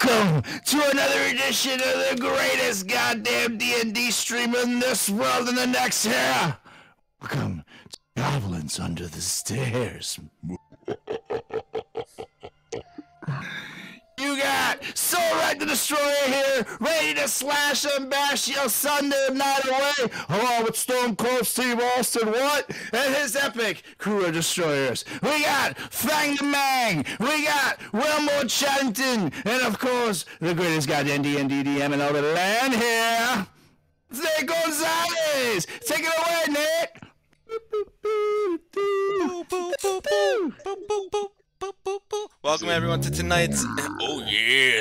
Welcome to another edition of the greatest goddamn D&D streamer in this world and the next here. Welcome to Goblins Under the Stairs. You got Soulwreck the Destroyer here, ready to slash and bash your Sunday night away, along with Stone Cold Steve Austin, what? And his epic crew of destroyers. We got Fang the Mang, we got Wilmore Chattington, and of course, the greatest goddamn D&D DM in all the land here, Nick Gonzalez. Take it away, Nick. Welcome everyone to tonight's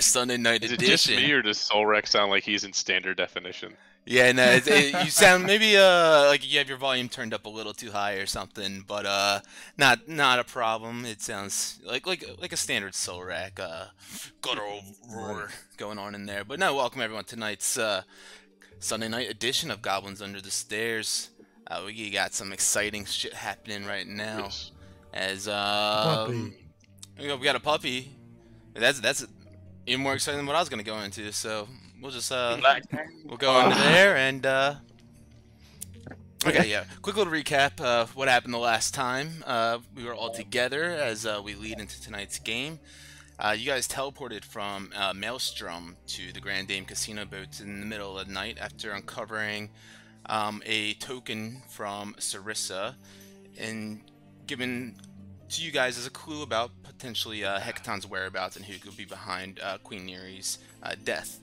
Sunday night edition. Is it just me, or does Soulwreck sound like he's in standard definition? Yeah, no, you sound maybe like you have your volume turned up a little too high or something, but not a problem. It sounds like a standard Soulwreck guttural roar going on in there. But no, welcome everyone to tonight's Sunday night edition of Goblins Under the Stairs. We got some exciting shit happening right now. Yes. As we got a puppy. That's even more exciting than what I was gonna go into. So we'll just we'll go into there and okay, yeah. Quick little recap of what happened the last time. We were all together as we lead into tonight's game. You guys teleported from Maelstrom to the Grand Dame Casino boats in the middle of the night after uncovering a token from Sarissa and given to you guys as a clue about potentially Hecaton's whereabouts and who could be behind Queen Neri's death.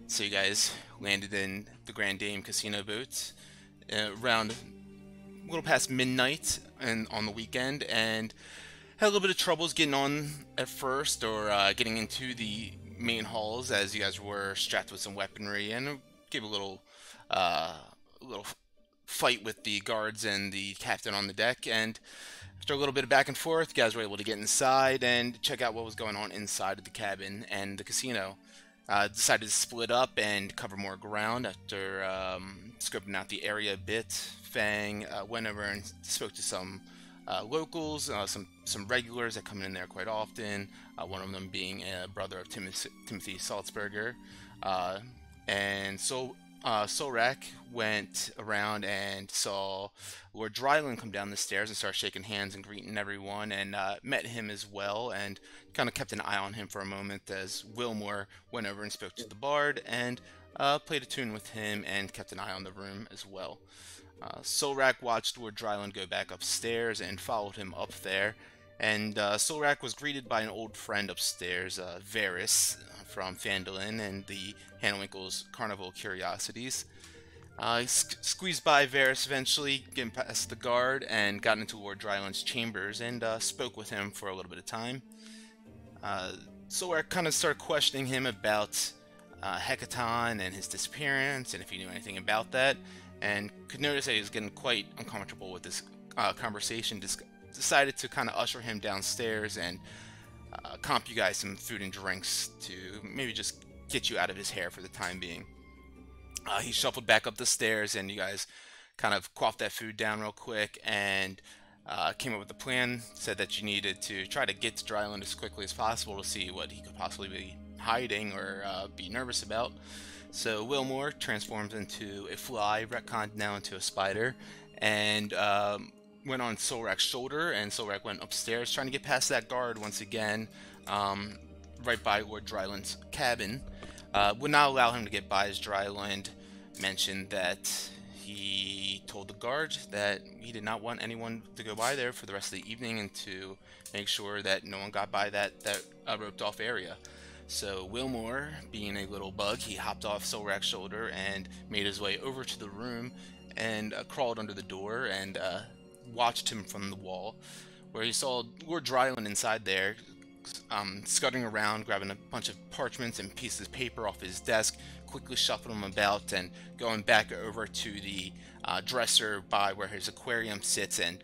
So you guys landed in the Grand Dame Casino boats around a little past midnight and on the weekend, and had a little bit of troubles getting on at first, or getting into the main halls as you guys were strapped with some weaponry, and gave a little fight with the guards and the captain on the deck. And after a little bit of back and forth, you guys were able to get inside and check out what was going on inside of the cabin and the casino. Decided to split up and cover more ground after scoping out the area a bit. Fang went over and spoke to some locals, some regulars that come in there quite often, one of them being a brother of Timothy Salzberger. And so Soulwreck went around and saw Lord Dryland come down the stairs and start shaking hands and greeting everyone, and met him as well, and kind of kept an eye on him for a moment as Wilmore went over and spoke to the bard and played a tune with him and kept an eye on the room as well. Soulwreck watched Lord Dryland go back upstairs and followed him up there, and Soulwreck was greeted by an old friend upstairs, Varys from Phandalin and the Hanwinkle's Carnival Curiosities. He squeezed by Varys eventually, getting past the guard, and got into Lord Dryland's chambers and spoke with him for a little bit of time. Soulwreck kind of started questioning him about Hecaton and his disappearance, and if he knew anything about that, and could notice that he was getting quite uncomfortable with this conversation. Decided to kind of usher him downstairs and comp you guys some food and drinks to maybe just get you out of his hair for the time being. He shuffled back up the stairs, and you guys kind of quaffed that food down real quick and came up with a plan. Said that you needed to try to get to Dryland as quickly as possible to see what he could possibly be hiding or be nervous about. So Wilmore transforms into a fly, retconned now into a spider, and went on Soulwreck's shoulder, and Soulwreck went upstairs trying to get past that guard once again, right by Lord Dryland's cabin. Would not allow him to get by, as Dryland mentioned that he told the guard that he did not want anyone to go by there for the rest of the evening, and to make sure that no one got by that roped off area. So Wilmore, being a little bug, he hopped off Soulwreck's shoulder and made his way over to the room and crawled under the door and watched him from the wall, where he saw Lord Dryland inside there, scuttling around, grabbing a bunch of parchments and pieces of paper off his desk, quickly shuffling them about and going back over to the dresser by where his aquarium sits, and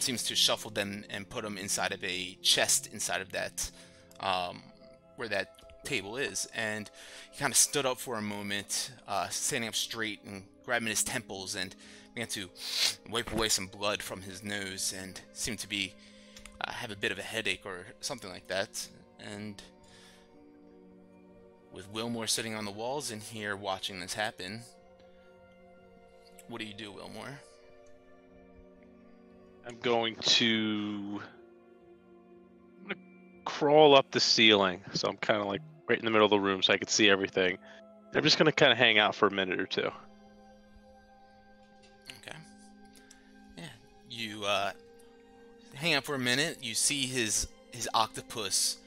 seems to shuffle them and put them inside of a chest inside of that, where that table is. And he kind of stood up for a moment, standing up straight and grabbing his temples, and began to wipe away some blood from his nose, and seemed to be have a bit of a headache or something like that. And with Wilmore sitting on the walls in here watching this happen. What do you do, Wilmore? I'm going to crawl up the ceiling, so I'm kind of like right in the middle of the room so I can see everything. I'm just going to kind of hang out for a minute or two. Okay. Yeah. You hang out for a minute. You see his octopus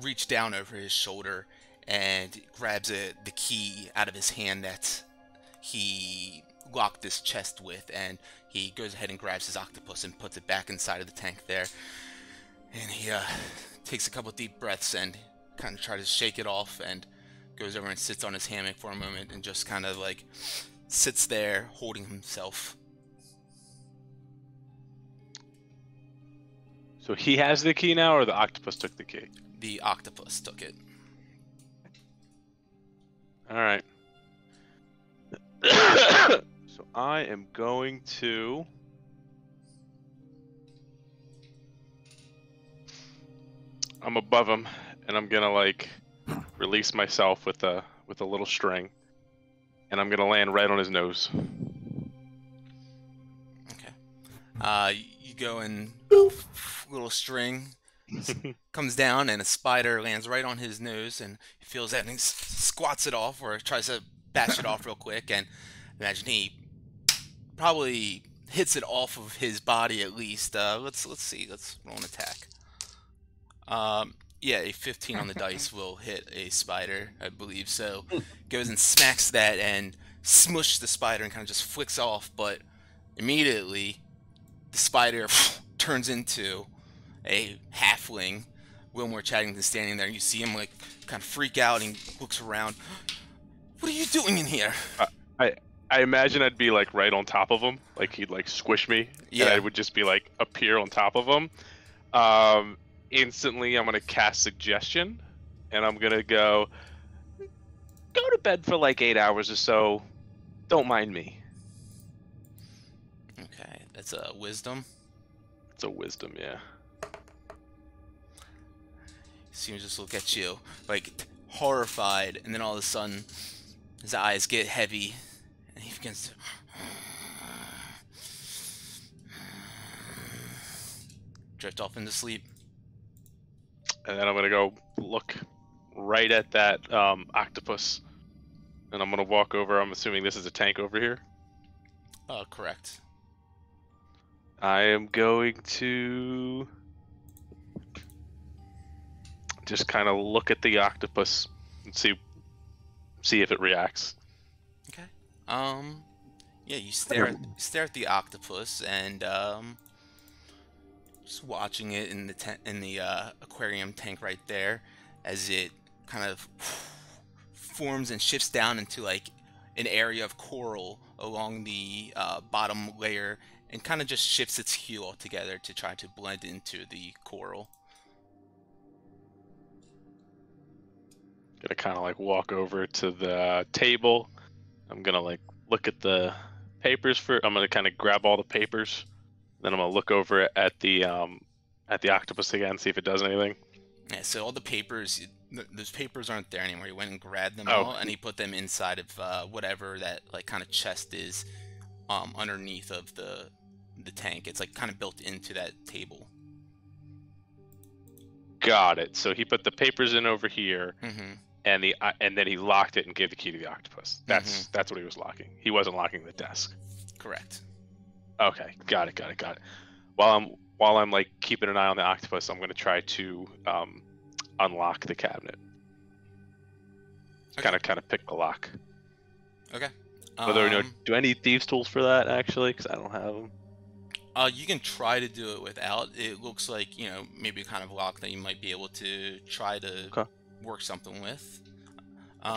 reach down over his shoulder and grabs the key out of his hand that he locked this chest with, and he goes ahead and grabs his octopus and puts it back inside of the tank there. And he takes a couple deep breaths and kind of tries to shake it off, and goes over and sits on his hammock for a moment and just kind of like sits there holding himself. So he has the key now, or the octopus took the key? The octopus took it. All right. So I am going to... I'm above him, and I'm gonna like release myself with a little string, and I'm gonna land right on his nose. Okay. You go and little string comes down, and a spider lands right on his nose, and he feels that, and he squats it off, or tries to bash it off real quick, and imagine he probably hits it off of his body at least. Let's see. Let's roll an attack. Yeah, a 15 on the dice will hit a spider, I believe. So goes and smacks that and smushes the spider and kind of just flicks off. But immediately, the spider turns into a halfling. Wilmore Chattington standing there. You see him like kind of freak out and looks around. What are you doing in here? I imagine I'd be like right on top of him, like he'd like squish me, Yeah. and I would just be like appear on top of him. Instantly, I'm gonna cast suggestion, and I'm gonna go to bed for like 8 hours or so. Don't mind me. Okay, that's a wisdom. It's a wisdom, yeah. Seems just look at you like horrified, and then all of a sudden his eyes get heavy and he begins to drift off into sleep. And then I'm gonna go look right at that octopus, and I'm gonna walk over. I'm assuming this is a tank over here. Correct. I am going to just kind of look at the octopus and see if it reacts. Okay. Yeah, you stare at the octopus, and just watching it in the aquarium tank right there, as it kind of forms and shifts down into like an area of coral along the bottom layer, and kind of just shifts its hue altogether to try to blend into the coral. Gonna kind of like walk over to the table. I'm gonna like look at the papers I'm gonna kind of grab all the papers. Then I'm gonna look over at the octopus again, see if it does anything. Yeah, so all the papers, those papers aren't there anymore. He went and grabbed them all, and he put them inside of whatever that like kind of chest is underneath of the tank. It's like kind of built into that table. Got it. So he put the papers in over here, Mm-hmm. and then he locked it and gave the key to the octopus. That's what he was locking. He wasn't locking the desk. Correct. Okay, got it. While I'm like keeping an eye on the octopus, I'm gonna try to unlock the cabinet. Okay. Kind of pick the lock. Okay. Do I need thieves' tools for that actually? Because I don't have them. You can try to do it without. It looks like, maybe a kind of lock that you might be able to try to work something with.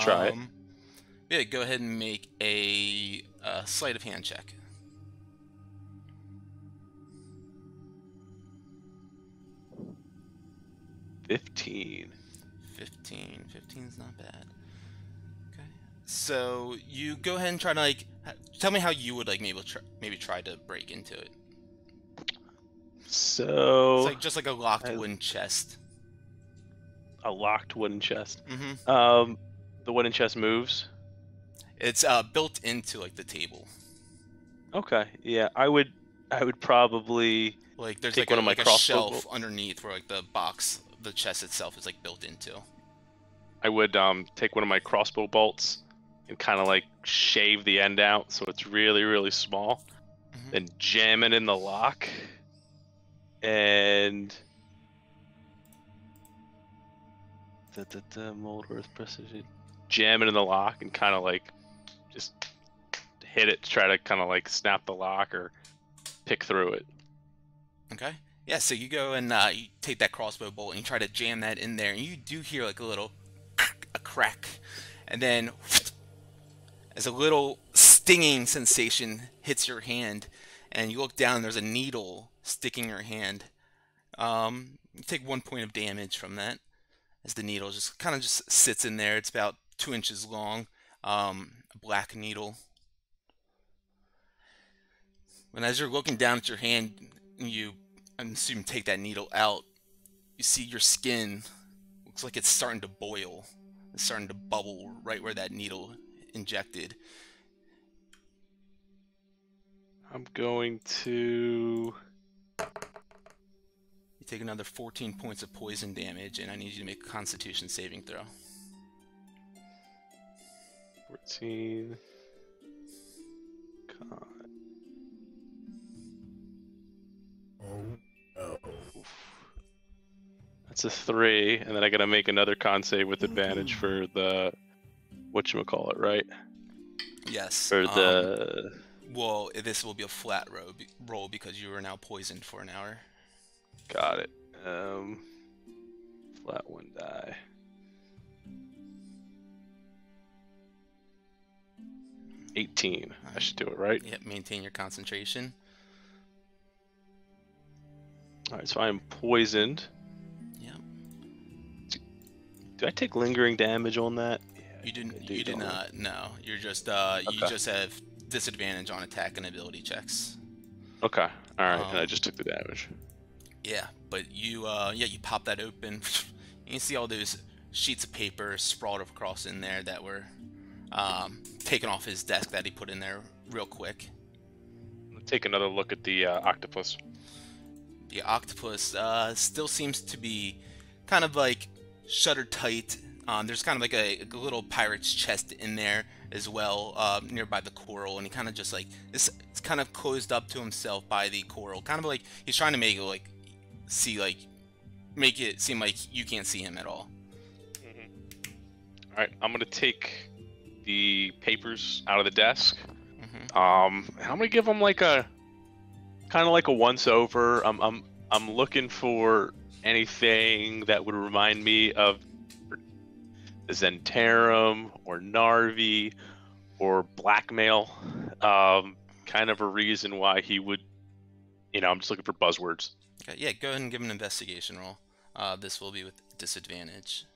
Try it. Yeah, go ahead and make a sleight of hand check. 15. 15's not bad. Okay. So you go ahead and try to like tell me how you would like maybe try to break into it. So It's like just like a locked wooden chest. a locked wooden chest. Mm-hmm. The wooden chest moves. It's built into like the table. Okay, yeah, I would probably Like there's take like one a of my like a crossbow shelf bolts. underneath where like the box, the chest itself is like built into. I would take one of my crossbow bolts and kind of like shave the end out so it's really, really small, Mm-hmm. then jam it in the lock, and the mold earth precision, jam it in the lock and kind of like just hit it to try to kind of like snap the lock or pick through it. Okay. Yeah, so you go and you take that crossbow bolt and you try to jam that in there, and you do hear like a crack, and then as a little stinging sensation hits your hand, and you look down, and there's a needle sticking your hand. You take 1 point of damage from that, as the needle just kind of just sits in there. It's about 2 inches long, a black needle. And as you're looking down at your hand, you, I'm assuming, take that needle out. You see your skin looks like it's starting to boil. It's starting to bubble right where that needle injected. I'm going to... You take another 14 points of poison damage, and I need you to make a Constitution saving throw. 14. God. Oh. That's a 3, and then I gotta make another con save with advantage for the whatchamacallit, right? Yes. For the... Well, this will be a flat roll because you are now poisoned for an hour. Got it. Flat 1 die. $18. I should do it, right? Yep, maintain your concentration. Alright, so I am poisoned. Yep. Do I take lingering damage on that? You do not. No, you're just you just have disadvantage on attack and ability checks. Okay. All right, and I just took the damage. Yeah, but you you pop that open. You can see all those sheets of paper sprawled across in there that were taken off his desk that he put in there real quick. Take another look at the octopus. The octopus still seems to be kind of like shuttered tight. There's kind of like a little pirate's chest in there as well, nearby the coral, and he kind of just like it's kind of closed up to himself by the coral, kind of like he's trying to make it like make it seem like you can't see him at all. All right, I'm gonna take the papers out of the desk. Mm-hmm. I'm gonna give him like a kind of like a once over. I'm looking for anything that would remind me of Zentarum or Narvi or blackmail. Kind of a reason why he would, I'm just looking for buzzwords. Okay, yeah, go ahead and give him an investigation roll. This will be with disadvantage.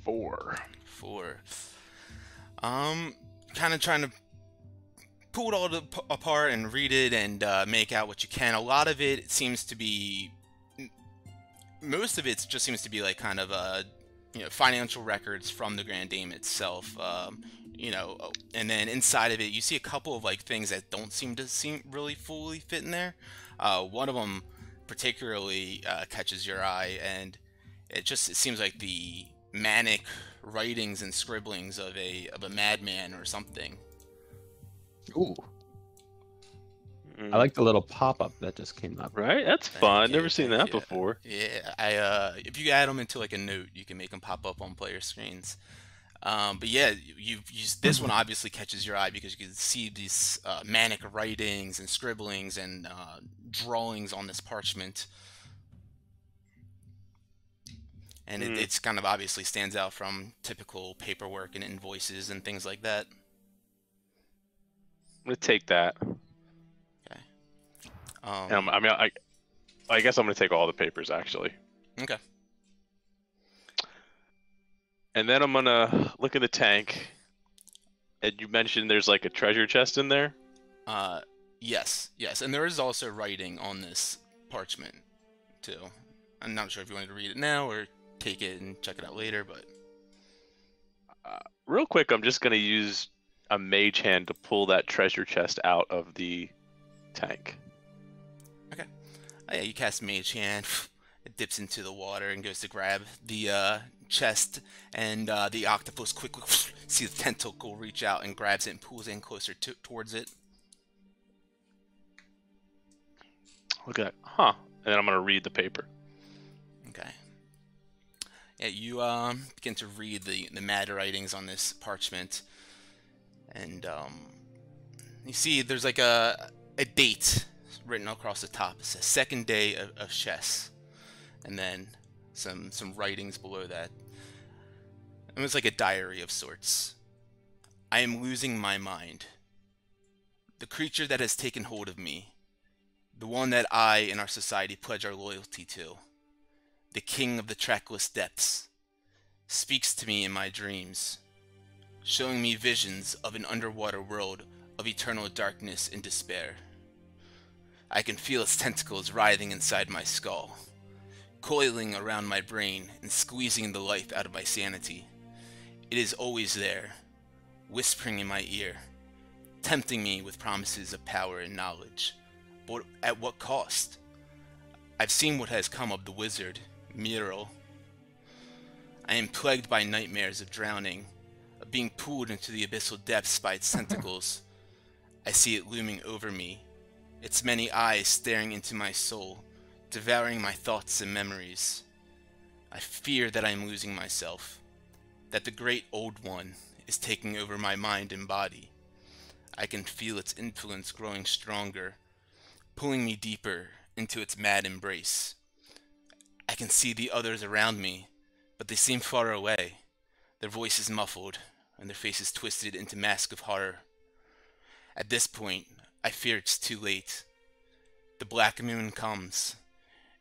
4. 4. Kind of trying to pull it all apart and read it and make out what you can. A lot of it seems to be, most of it just seems to be like kind of financial records from the Grand Dame itself. And then inside of it, you see a couple of like things that don't seem really fully fit in there. One of them particularly catches your eye, and it seems like the manic writings and scribblings of a madman or something. Ooh. I like the little pop-up that just came up. Right? That's fun. Never seen that before. Yeah, if you add them into like a note, you can make them pop up on player screens. But yeah, this one obviously catches your eye because you can see these manic writings and scribblings and drawings on this parchment. And it's kind of obviously stands out from typical paperwork and invoices and things like that. I'm gonna take that. Okay. I guess I'm gonna take all the papers actually. Okay. And then I'm gonna look in the tank. And you mentioned there's like a treasure chest in there? Yes, and there is also writing on this parchment, too. I'm not sure if you wanted to read it now or take it and check it out later, but... Real quick, I'm just going to use a mage hand to pull that treasure chest out of the tank. Okay. Oh, yeah, you cast Mage Hand. It dips into the water and goes to grab the chest, and the octopus quickly see the tentacle reach out and grabs it and pulls in closer towards it. Look at that. Huh. And then I'm going to read the paper. Okay. Yeah, you begin to read the mad writings on this parchment, and you see there's like a date written across the top. It says second day of chess, and then some writings below that. It was like a diary of sorts. I am losing my mind. The creature that has taken hold of me, the one that I and our society pledge our loyalty to, the king of the trackless depths, speaks to me in my dreams, showing me visions of an underwater world of eternal darkness and despair. I can feel its tentacles writhing inside my skull, coiling around my brain and squeezing the life out of my sanity. It is always there, whispering in my ear, tempting me with promises of power and knowledge. But at what cost? I've seen what has come of the wizard, Miro. I am plagued by nightmares of drowning, of being pulled into the abyssal depths by its tentacles. I see it looming over me, its many eyes staring into my soul, devouring my thoughts and memories. I fear that I am losing myself, that the great old one is taking over my mind and body. I can feel its influence growing stronger, pulling me deeper into its mad embrace. I can see the others around me, but they seem far away, their voices muffled, and their faces twisted into masks of horror. At this point, I fear it's too late. The black moon comes,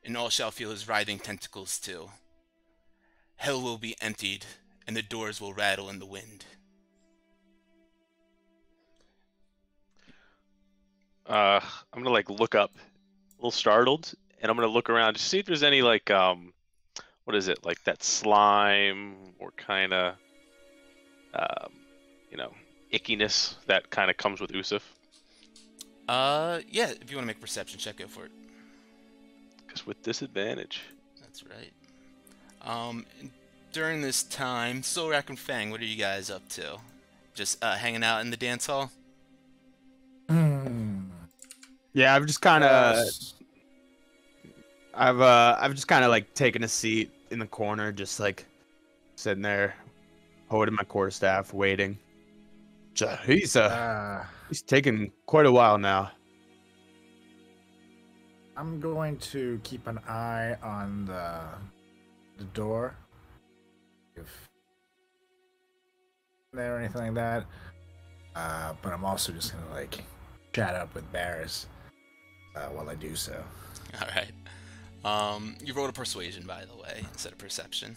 and all shall feel his writhing tentacles too. Hell will be emptied, and the doors will rattle in the wind. I'm gonna like look up, a little startled, and I'm gonna look around to see if there's any like what is it, like that slime or kind of you know, ickiness that kind of comes with Usif. Yeah, if you want to make a perception check, go for it. Because with disadvantage. That's right. During this time, Solrak and Fang, what are you guys up to? Just hanging out in the dance hall? Yeah, I've just kind of, I've just kind of like taken a seat in the corner, just like sitting there, holding my quarterstaff, waiting. He's taken quite a while now. I'm going to keep an eye on the door, if there or anything like that. But I'm also just gonna like chat up with Barris while I do so. All right. You rolled a persuasion, by the way, instead of perception.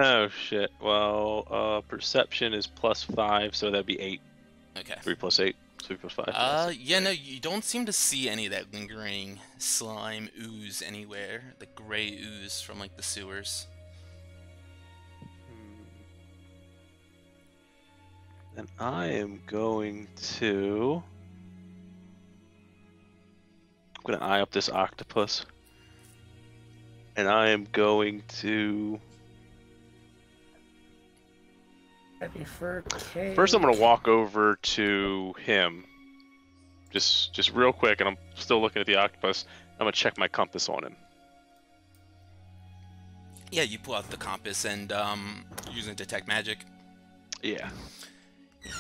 Oh shit. Well, perception is +5, so that'd be 8. Okay. 3 + 8. 3 + 5. Yeah, no, you don't seem to see any of that lingering slime ooze anywhere. The gray ooze from like the sewers. And I am going to. I'm gonna eye up this octopus. And I am going to. Ready for cake. First, I'm gonna walk over to him. Just real quick, and I'm still looking at the octopus. I'm gonna check my compass on him. Yeah, you pull out the compass and using detect magic. Yeah. You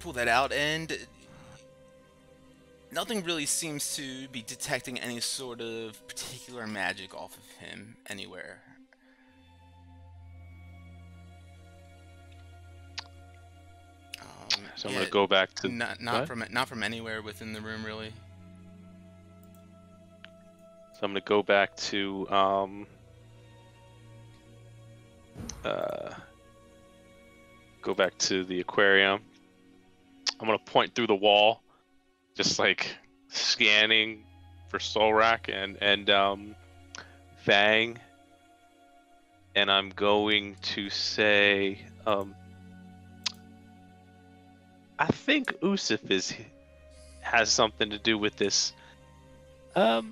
pull that out, and nothing really seems to be detecting any sort of particular magic off of him anywhere. So I'm gonna go back to not from anywhere within the room, really. So I'm gonna go back to go back to the aquarium. I'm gonna point through the wall, just like scanning for Solrak and Fang, and I'm going to say, I think Usif has something to do with this. It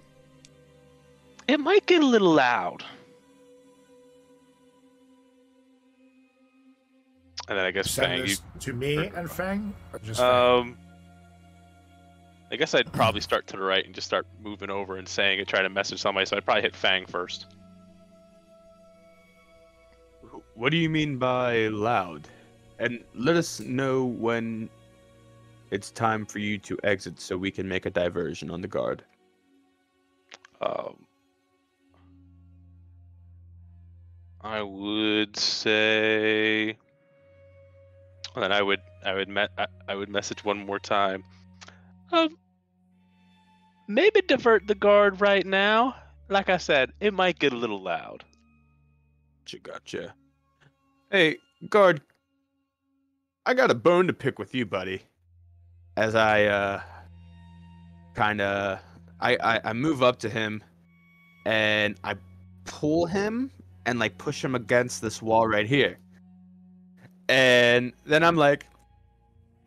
might get a little loud. And then I guess Send Fang, this to me and Fang, or just Fang? I guess I'd probably start to the right and just start moving over and saying it, try to message somebody. So I'd probably hit Fang first. What do you mean by loud? And let us know when it's time for you to exit so we can make a diversion on the guard. I would say, and then I would message one more time. Maybe divert the guard right now. Like I said, it might get a little loud. Gotcha. Hey, guard. I got a bone to pick with you, buddy. As I I move up to him and I pull him and like push him against this wall right here. And then I'm like,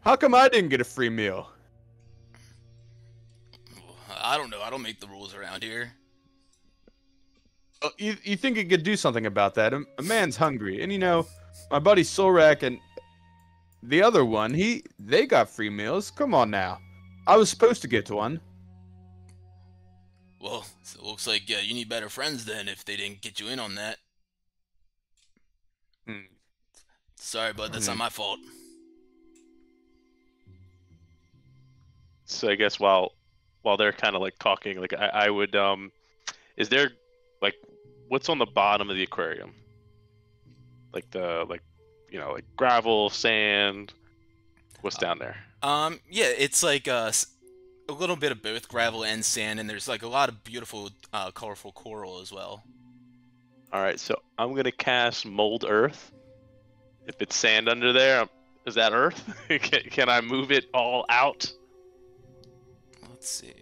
how come I didn't get a free meal? I don't know. I don't make the rules around here. You think you could do something about that? A man's hungry, and you know, my buddy Solrak and the other one, they got free meals. Come on now, I was supposed to get one. Well, it looks like you need better friends then if they didn't get you in on that. Sorry, bud, that's not my fault. So I guess while they're kind of like talking, like I would is there like what's on the bottom of the aquarium? Like like gravel, sand. What's down there? Yeah, it's like a little bit of both gravel and sand, and there's like a lot of beautiful, colorful coral as well. All right, so I'm gonna cast Mold Earth. If it's sand under there, is that Earth? Can I move it all out? Let's see.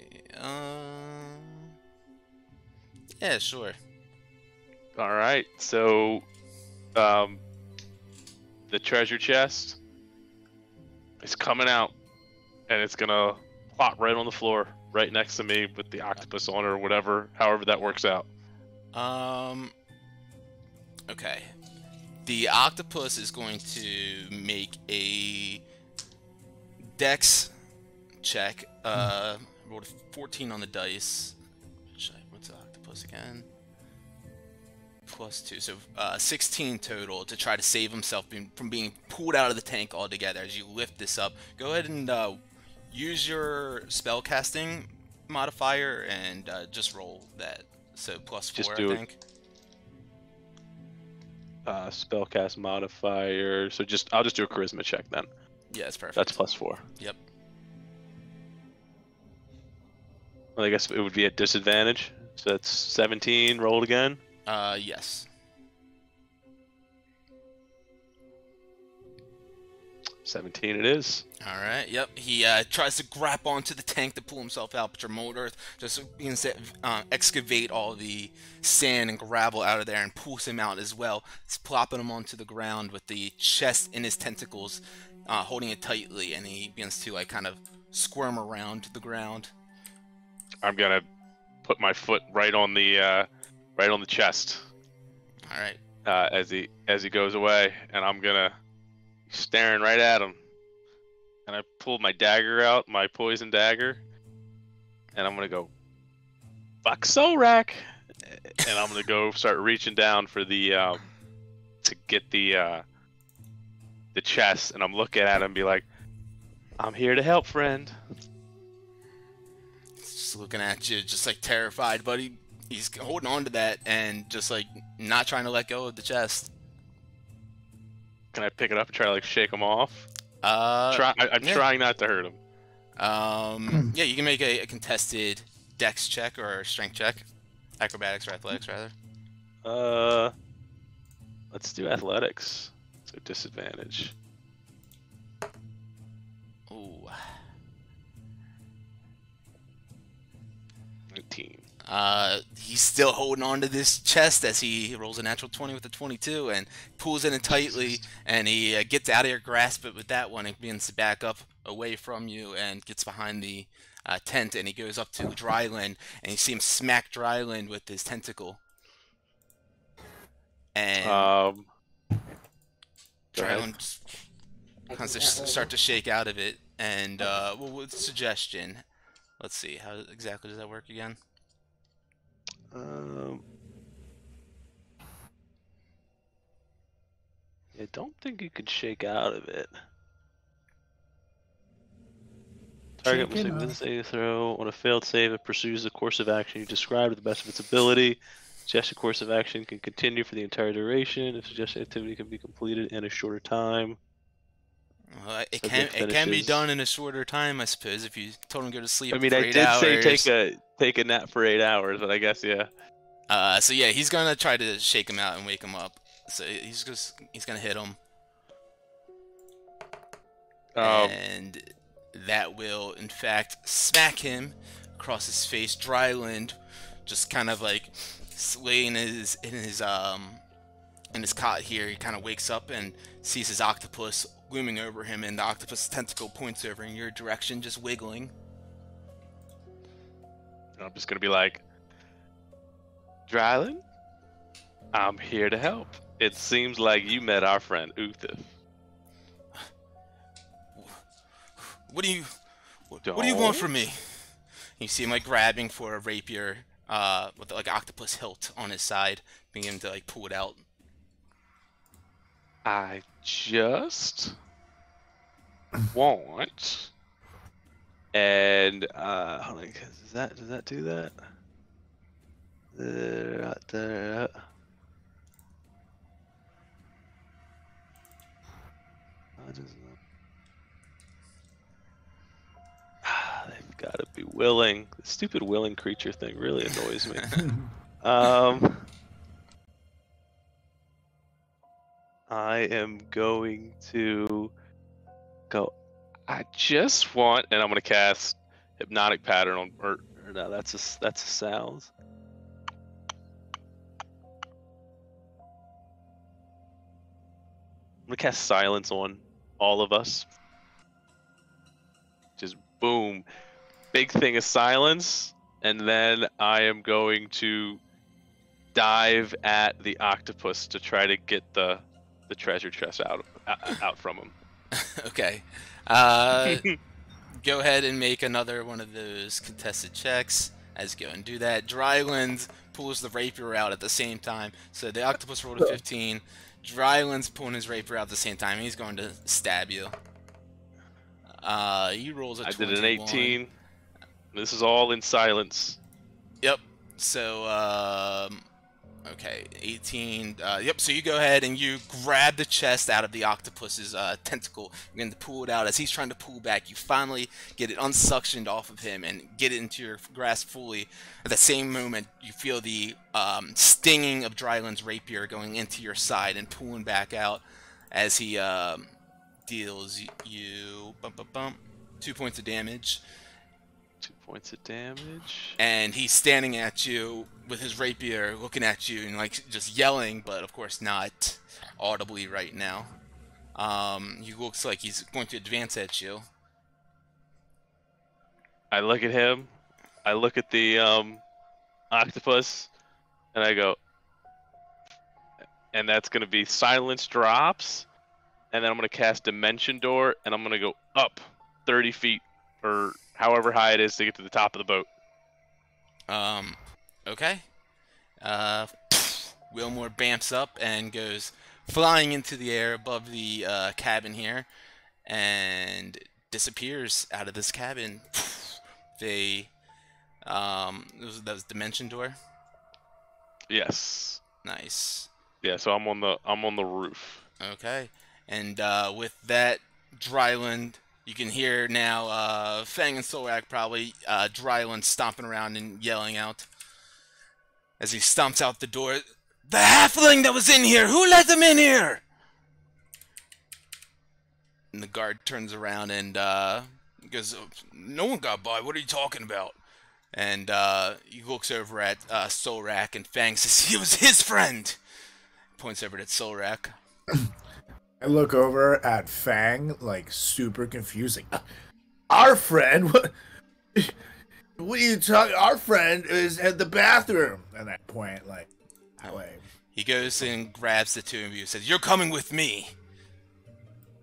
Yeah, sure. All right, so the treasure chest is coming out, and it's gonna plop right on the floor, right next to me with the octopus on it or whatever, however that works out. Okay. The octopus is going to make a dex check. Rolled a 14 on the dice. What's the octopus again? +2, so 16 total to try to save himself from being pulled out of the tank altogether. As you lift this up, go ahead and use your spellcasting modifier and just roll that. So +4, I think. Spellcast modifier. So I'll just do a charisma check then. Yeah, that's perfect. That's +4. Yep. Well, I guess it would be at disadvantage. So that's 17. Roll again. Yes. 17 it is. Alright, yep. He tries to grab onto the tank to pull himself out, but your Mold Earth just excavate all the sand and gravel out of there and pulls him out as well. It's plopping him onto the ground with the chest in his tentacles, holding it tightly, and he begins to kind of squirm around the ground. I'm gonna put my foot right on the chest. Alright. As he goes away, and I'm gonna staring right at him, and I pulled my dagger out, my poison dagger, and I'm gonna go, fuck Solrak, and I'm gonna go start reaching down for the to get the chest, and I'm looking at him and be like, I'm here to help, friend. Just looking at you, just like terrified, but he's holding on to that and just like not trying to let go of the chest. Can I pick it up and try to like shake him off? I'm yeah. trying not to hurt him. Yeah, you can make a contested dex check or strength check. Acrobatics or athletics, rather. Let's do athletics. So disadvantage. He's still holding on to this chest as he rolls a natural 20 with a 22 and pulls it in tightly, and he gets out of your grasp with that one and begins to back up away from you and gets behind the tent, and he goes up to Dryland, and you see him smack Dryland with his tentacle. And Dryland kind of start to shake out of it, and well, with suggestion, let's see, how exactly does that work again? I don't think you could shake out of it. Target must make this save throw. On a failed save, it pursues the course of action you described to the best of its ability. Suggested course of action can continue for the entire duration. If suggested activity can be completed in a shorter time. Well, it can be done in a shorter time, I suppose, if you told him to go to sleep. I mean, for I 8 did hours. say take a nap for 8 hours, but I guess yeah. So yeah, he's gonna try to shake him out and wake him up. So he's gonna hit him, and that will in fact smack him across his face. Dryland just kind of like laying in his cot here. He kind of wakes up and sees his octopus looming over him, and the octopus tentacle points over in your direction, just wiggling. I'm just gonna be like, Dryland, I'm here to help. It seems like you met our friend Uther. What do you want from me? You see him like grabbing for a rapier with like an octopus hilt on his side, beginning to like pull it out. I just want, and hold on, does that do that? They've got to be willing. The stupid willing creature thing really annoys me. I am going to go. I just want, and I'm going to cast Hypnotic Pattern on, or no, that's a sound. I'm going to cast Silence on all of us. Just boom, big thing of silence, and then I am going to dive at the octopus to try to get the treasure chest out from him. Okay. Go ahead and make another one of those contested checks. As you go and do that, Dryland pulls the rapier out at the same time. So the octopus rolled a 15. Dryland's pulling his rapier out at the same time. He's going to stab you. He rolls a 21. I did an 18. This is all in silence. Yep. So, okay, 18. Yep, so you go ahead and you grab the chest out of the octopus's tentacle. You're going to pull it out. As he's trying to pull back, you finally get it unsuctioned off of him and get it into your grasp fully. At the same moment, you feel the stinging of Dryland's rapier going into your side and pulling back out as he deals you 2 points of damage. 2 points of damage. And he's standing at you with his rapier, looking at you and like just yelling, but of course not audibly right now. He looks like he's going to advance at you. I look at him. I look at the octopus, and I go, and that's going to be silence drops, and then I'm going to cast Dimension Door, and I'm going to go up 30 feet, or however high it is to get to the top of the boat. Okay. Wilmore bamps up and goes flying into the air above the cabin here, and disappears out of this cabin. That was Dimension Door. Yes. Nice. Yeah. So I'm on the roof. Okay. And with that, Dryland, you can hear now Fang and Solak probably Dryland stomping around and yelling out as he stomps out the door. The halfling that was in here! Who let them in here? And the guard turns around and goes, no one got by. What are you talking about? And he looks over at Solrak, and Fang says he was his friend. Points over at Solrak. I look over at Fang, like, super confusing. Our friend? What are you talking? Our friend is at the bathroom. At that point, like, way. He goes and grabs the two of you and says, "You're coming with me."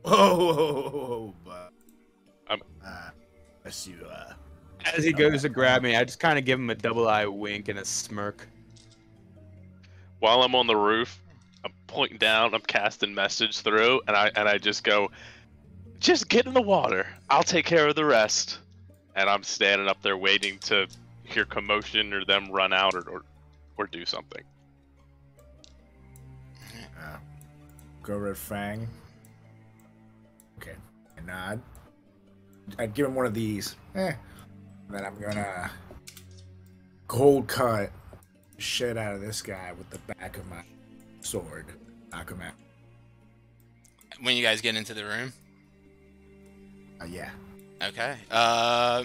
Oh, but as you As he goes to grab me, I just kind of give him a double-eye wink and a smirk. While I'm on the roof, I'm pointing down, I'm casting message through, and I just go, "Just get in the water. I'll take care of the rest." And I'm standing up there waiting to hear commotion or them run out or do something. go over at Fang. Okay, I nod. I'd give him one of these. And then I'm gonna cold cut shit out of this guy with the back of my sword. Knock him out. When you guys get into the room? Yeah. Okay.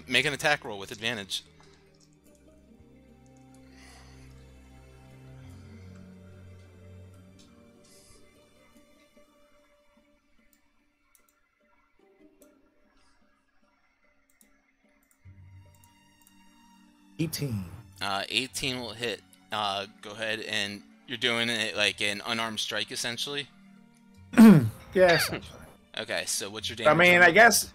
Make an attack roll with advantage. $18. 18 will hit. Go ahead, and you're doing it like an unarmed strike, essentially? Yeah, essentially. Okay, so what's your damage? I mean, I guess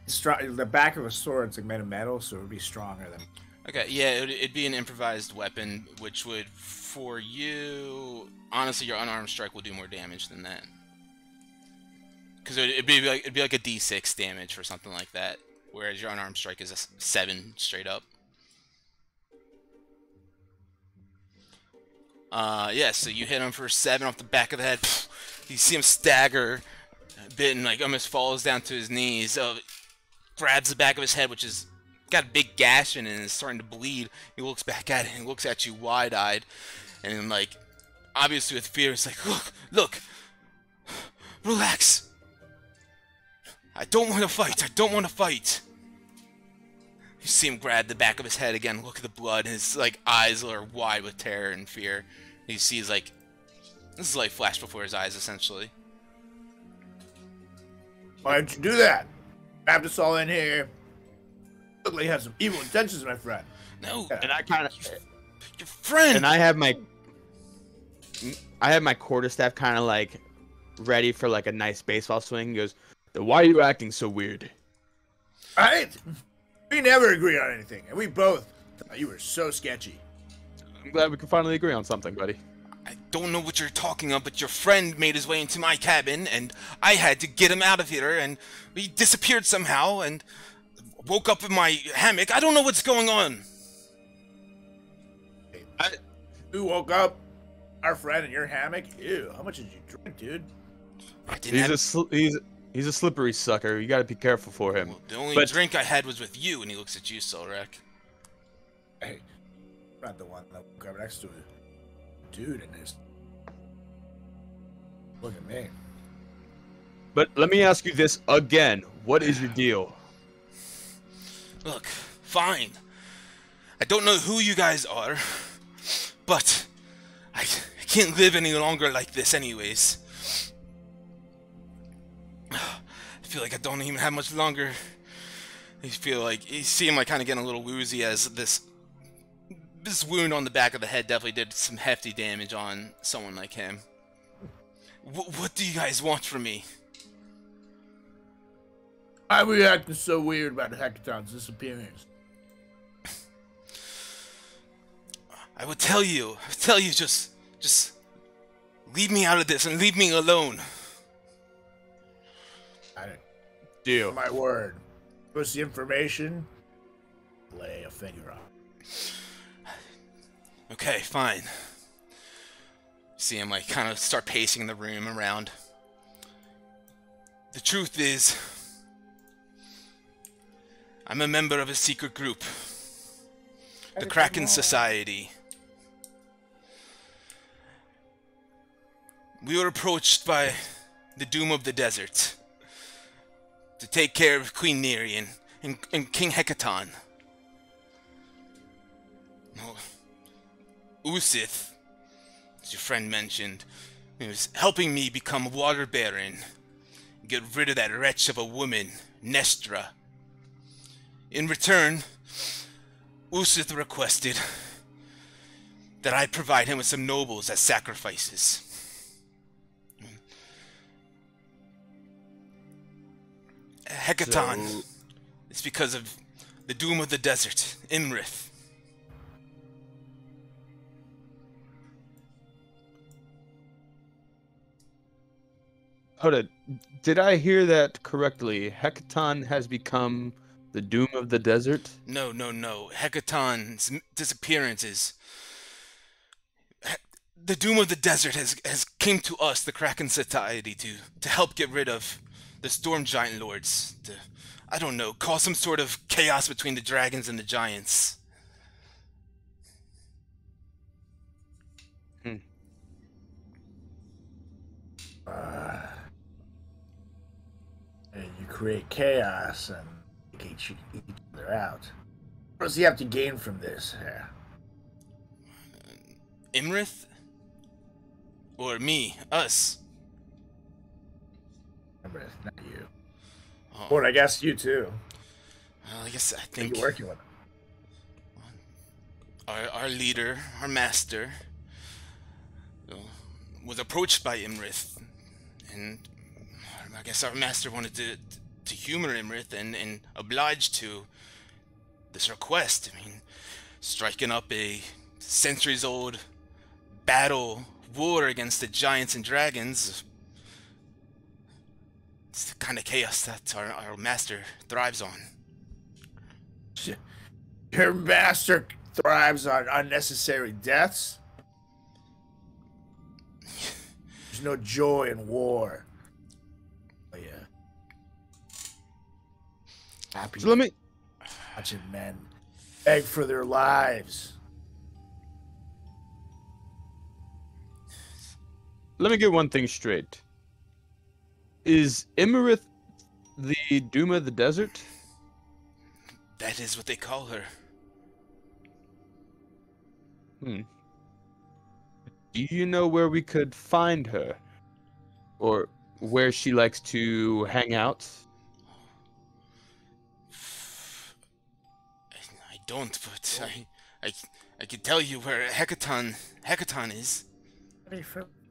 the back of a sword's like made of metal, so it would be stronger than... Okay, yeah, it'd be an improvised weapon, which would, for you... Honestly, your unarmed strike will do more damage than that. Because it'd be like a D6 damage for something like that, whereas your unarmed strike is a 7 straight up. Yeah, so you hit him for 7 off the back of the head. You see him stagger a bit and like almost falls down to his knees. Grabs the back of his head, which is got a big gash in it and is starting to bleed. He looks back at it and looks at you wide-eyed, and then, like, obviously with fear, it's like, look, relax. I don't want to fight. I don't want to fight. You see him grab the back of his head again. Look at the blood. His like eyes are wide with terror and fear. He sees like this is like flash before his eyes, essentially. Why did you do that? Wrapped us all in here. Look like you have some evil intentions, my friend. No, And I kind of, your friend. and I have my quarterstaff kind of like ready for like a nice baseball swing. He goes, "Then why are you acting so weird?" Right? We never agreed on anything, and we both thought you were so sketchy. I'm glad we can finally agree on something, buddy. I don't know what you're talking about, but your friend made his way into my cabin, and I had to get him out of here, and he disappeared somehow, and woke up in my hammock. I don't know what's going on. You woke up, our friend in your hammock? Ew, how much did you drink, dude? I didn't He's a slippery sucker. You got to be careful for him. Well, the only drink I had was with you, and he looks at you, Solrak. Hey, I'm not the one that woke up next to a dude in his... Look at me. But let me ask you this again. What is your deal? Look, fine. I don't know who you guys are, but I can't live any longer like this anyways. I feel like I don't even have much longer. You see him like kind of getting a little woozy as this wound on the back of the head definitely did some hefty damage on someone like him. What do you guys want from me? Why were you acting so weird about Hecaton's disappearance? I would tell you, just leave me out of this and leave me alone. Deal. My word. Give us the information. Lay a finger on. Okay, fine. See him like kind of start pacing the room around. The truth is, I'm a member of a secret group, the Kraken Society. We were approached by the Doom of the Desert to take care of Queen Neri and King Hecaton. Oh, Usith, as your friend mentioned, he was helping me become Water Baron. Get rid of that wretch of a woman, Nestra. In return, Usith requested that I provide him with some nobles as sacrifices. Hekaton. It's because of the doom of the desert, Imrith. Hold it. Did I hear that correctly? Hekaton has become the doom of the desert? No. Hekaton's disappearance is... The doom of the desert has came to us, the Kraken Society, to help get rid of the Storm Giant Lords. To, I don't know, cause some sort of chaos between the dragons and the giants. And you create chaos and each other out. What does he have to gain from this? Imrith? Or me? Us? Imrith, not you. Oh. Or I guess you too. I guess I Are think you working with him? our leader, our master, was approached by Imrith, and I guess our master wanted to humor Imrith and oblige to this request. I mean, striking up a centuries-old war against the giants and dragons. It's the kind of chaos that our master thrives on. Your master thrives on unnecessary deaths? There's no joy in war. Oh yeah. Happy So let me... watching men beg for their lives. Let me get one thing straight. Is Imarith the doom of the desert? That is what they call her. Do you know where we could find her? Or where she likes to hang out? I don't, but I can tell you where Hekaton is.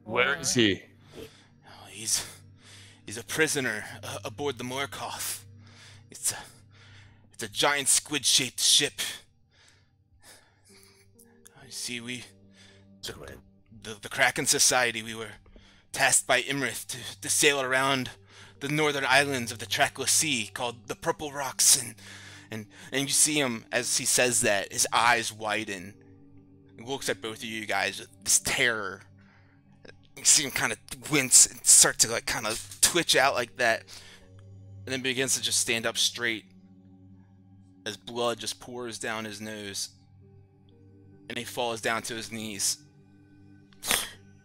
Where is he? Oh, he's a prisoner aboard the Morkoth. It's a giant squid-shaped ship. I see the Kraken Society, we were tasked by Imrith to sail around the northern islands of the Trackless Sea called the Purple Rocks, and you see him as he says that, his eyes widen. He looks at both of you guys with this terror. You see him kind of wince and start to like kind of twitch out like that, and then begins to just stand up straight as blood just pours down his nose, and he falls down to his knees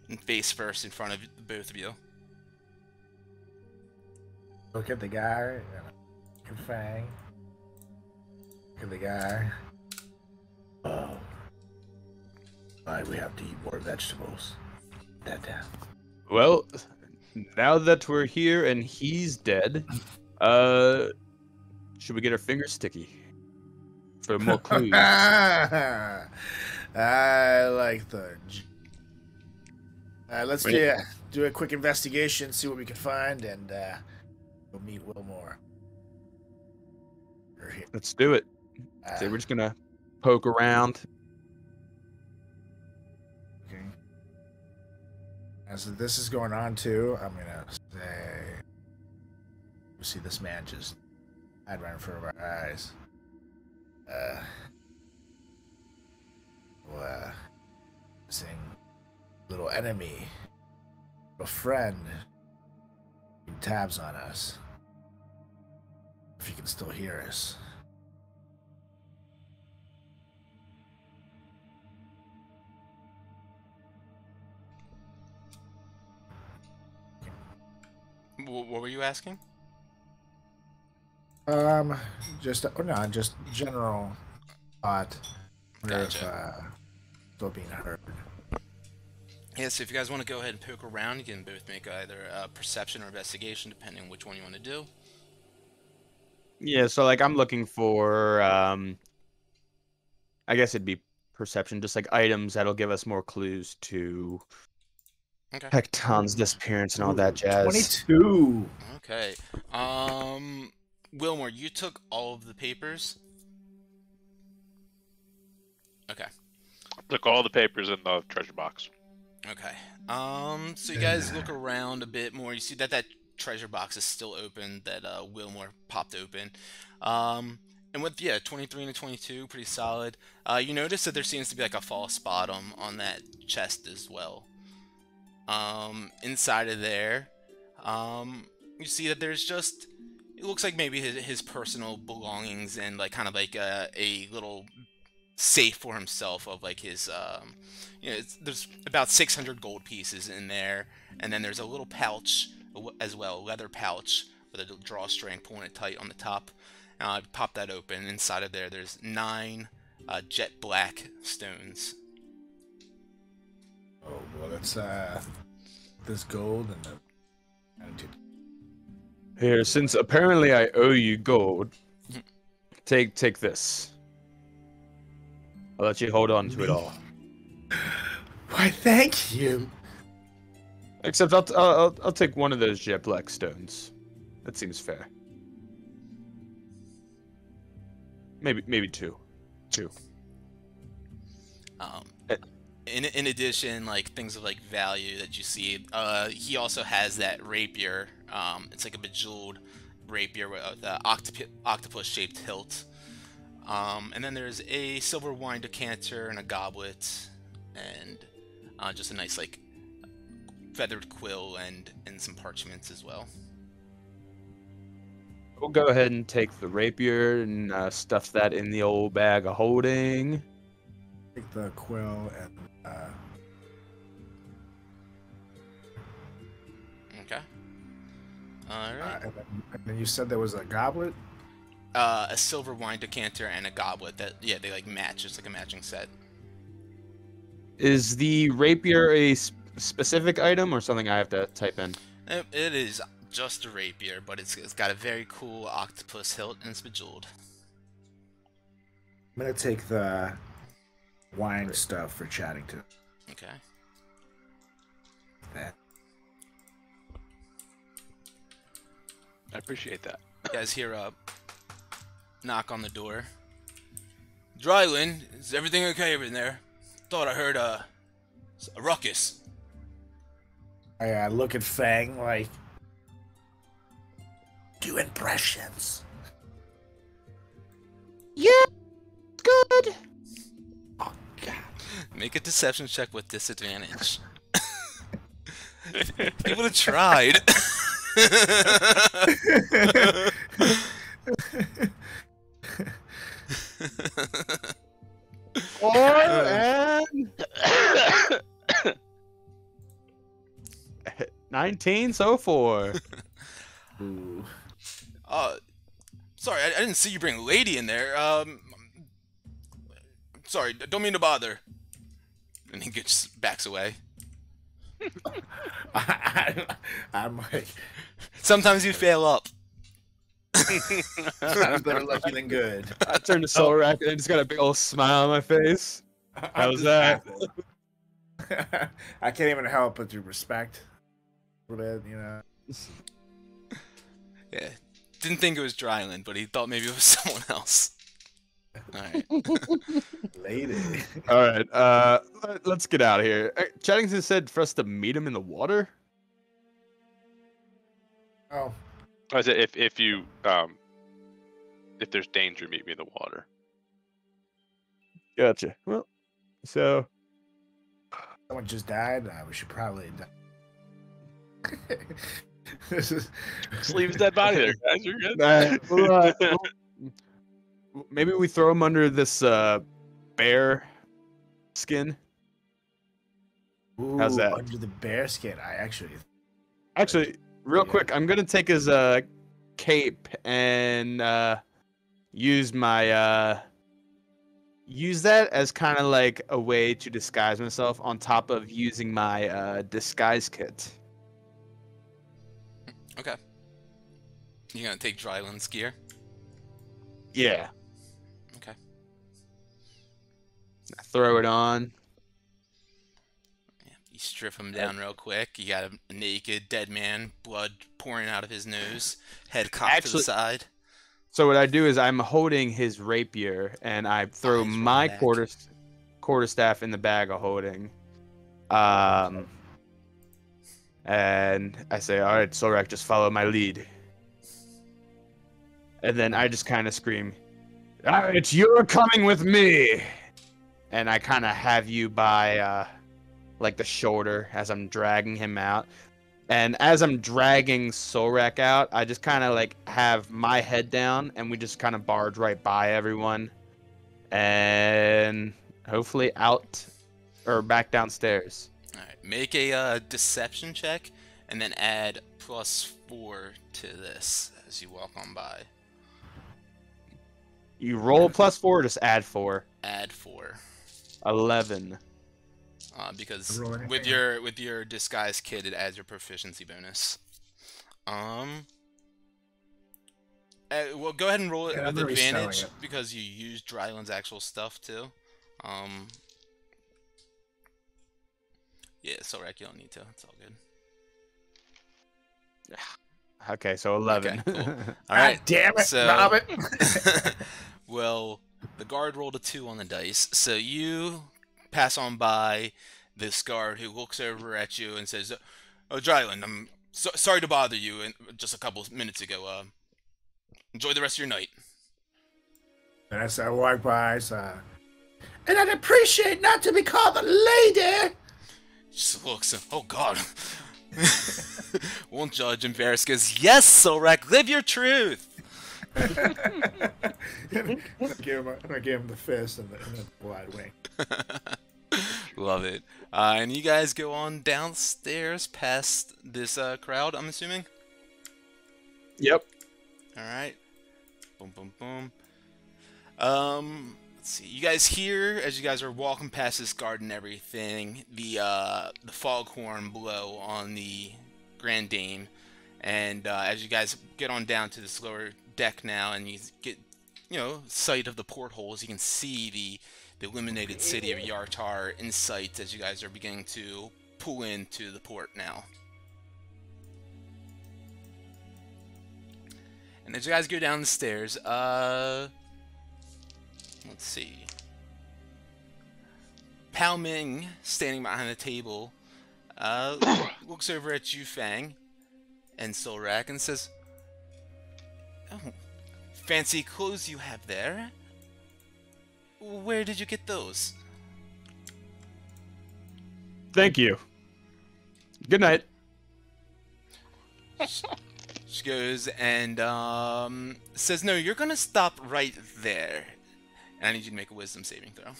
and face first in front of both of you. Look at the guy. Look at Fang. Look at the guy. Oh. Why we have to eat more vegetables. That down. Well, now that we're here and he's dead, should we get our fingers sticky for more clues? I like the. Let's do a quick investigation, see what we can find, and we'll meet Wilmore. Let's do it. So we're just gonna poke around. Okay. As this is going on too, I'm gonna say, you see this man just died right in front of our eyes. Seeing little enemy, a friend, keeping tabs on us. If you can still hear us. What were you asking? Just general thought. Gotcha. Still being heard. Yeah, so if you guys want to go ahead and poke around, you can both make either perception or investigation, depending on which one you want to do. Yeah, so like I'm looking for I guess it'd be perception, just like items that'll give us more clues to Okay. Hecton's disappearance and all that jazz. 22. Okay. Wilmore, you took all of the papers? Okay. Took all the papers in the treasure box. Okay. So you guys look around a bit more. You see that treasure box is still open, that Wilmore popped open. And with 23 and a 22, pretty solid. You notice that there seems to be like a false bottom on that chest as well. Inside of there, you see that there's just, it looks like maybe his personal belongings and like kind of like a little safe for himself of like his there's about 600 gold pieces in there, and then there's a little pouch as well, a leather pouch with a drawstring pulling it tight on the top. Pop that open. Inside of there's 9 jet black stones. Oh, well, that's this gold and the. Here, since apparently I owe you gold, take this. I'll let you hold on to it all. Why, thank you. Except I'll take one of those jet black stones. That seems fair. Maybe two. In addition, like things of like value that you see, he also has that rapier. It's like a bejeweled rapier with the octopus-shaped hilt. And then there's a silver wine decanter and a goblet, and just a nice like feathered quill and some parchments as well. We'll go ahead and take the rapier and stuff that in the old bag of holding. Take the quill and. Okay. All right. And then you said there was a goblet. A silver wine decanter and a goblet that they like match. It's like a matching set. Is the rapier a specific item or something I have to type in? It is just a rapier, but it's got a very cool octopus hilt and it's bejeweled. I'm gonna take the wine stuff for chatting to. Okay. That. I appreciate that. You guys hear a knock on the door. Dryland, is everything okay in there? Thought I heard a ruckus. I look at Fang like. Do impressions. Yeah, good. Oh God. Make a deception check with disadvantage. You would have tried. And 19 so far. Ooh. Sorry, I didn't see you bring a lady in there. Sorry, don't mean to bother. And he backs away. I'm like, Sometimes you fail up. sounds better lucky than good. I turned to Soul Rack and I just got a big old smile on my face. How's that? I can't even help but to respect a little bit, you know. Yeah, didn't think it was Dryland, but he thought maybe it was someone else. All right. Lady. All right, let's get out of here. Chattington said for us to meet him in the water. Oh. I said if you if there's danger, meet me in the water. Gotcha. Well, so Someone just died. We should probably die. This is. Just leave his dead body there, guys. You're good. Maybe we throw him under this bear skin. Ooh, How's that? Under the bear skin. Actually, real quick, I'm gonna take his cape and use my use that as kind of like a way to disguise myself on top of using my disguise kit. Okay. You gonna take Dryland's gear? Yeah. Okay. I throw it on. Yeah. You strip him down real quick. You got a naked, dead man, blood pouring out of his nose, head cocked to the side. So what I do is I'm holding his rapier, and I throw my quarterstaff in the bag of holding. And I say, all right, Solrak, just follow my lead. And then I just kind of scream, all right, you're coming with me. And I kind of have you by, like, the shoulder as I'm dragging him out. And as I'm dragging Solrak out, I just kind of, like, have my head down, and we just kind of barge right by everyone. And hopefully out, or back downstairs. Alright, make a deception check, and then add +4 to this as you walk on by. You roll +4, or just add 4? Add 4. 11. Because with your disguise kit, it adds your proficiency bonus. Well, go ahead and roll it with advantage because you used Dryland's actual stuff too. Yeah, Solrak, you don't need to. It's all good. Okay, so 11. Okay, cool. All right, damn it, so, Robert. Well, the guard rolled a 2 on the dice, so you pass on by this guard who looks over at you and says, "Oh, Dryland, I'm sorry to bother you just a couple minutes ago. Enjoy the rest of your night." And as I walk by, and I'd appreciate not to be called a lady. Just looks, oh God. Won't judge, embarrassed, goes, "Yes, Solrak, live your truth." I'm gonna give him the fist and the wide wing. Love it. And you guys go on downstairs past this crowd, I'm assuming? Yep. Alright. Boom, boom, boom. Let's see. You guys hear, as you guys are walking past this guard and everything, the foghorn blow on the Grand Dame. And as you guys get on down to this lower deck now and you get, sight of the portholes, you can see the illuminated city of Yartar in sight as you guys are beginning to pull into the port now. And as you guys go down the stairs, let's see. Pao Ming, standing behind the table, looks over at you, Fang, and Solrak, and says, "Oh, fancy clothes you have there. Where did you get those?" Thank you. Good night. She goes and says, "No, you're gonna stop right there. And I need you to make a wisdom saving throw."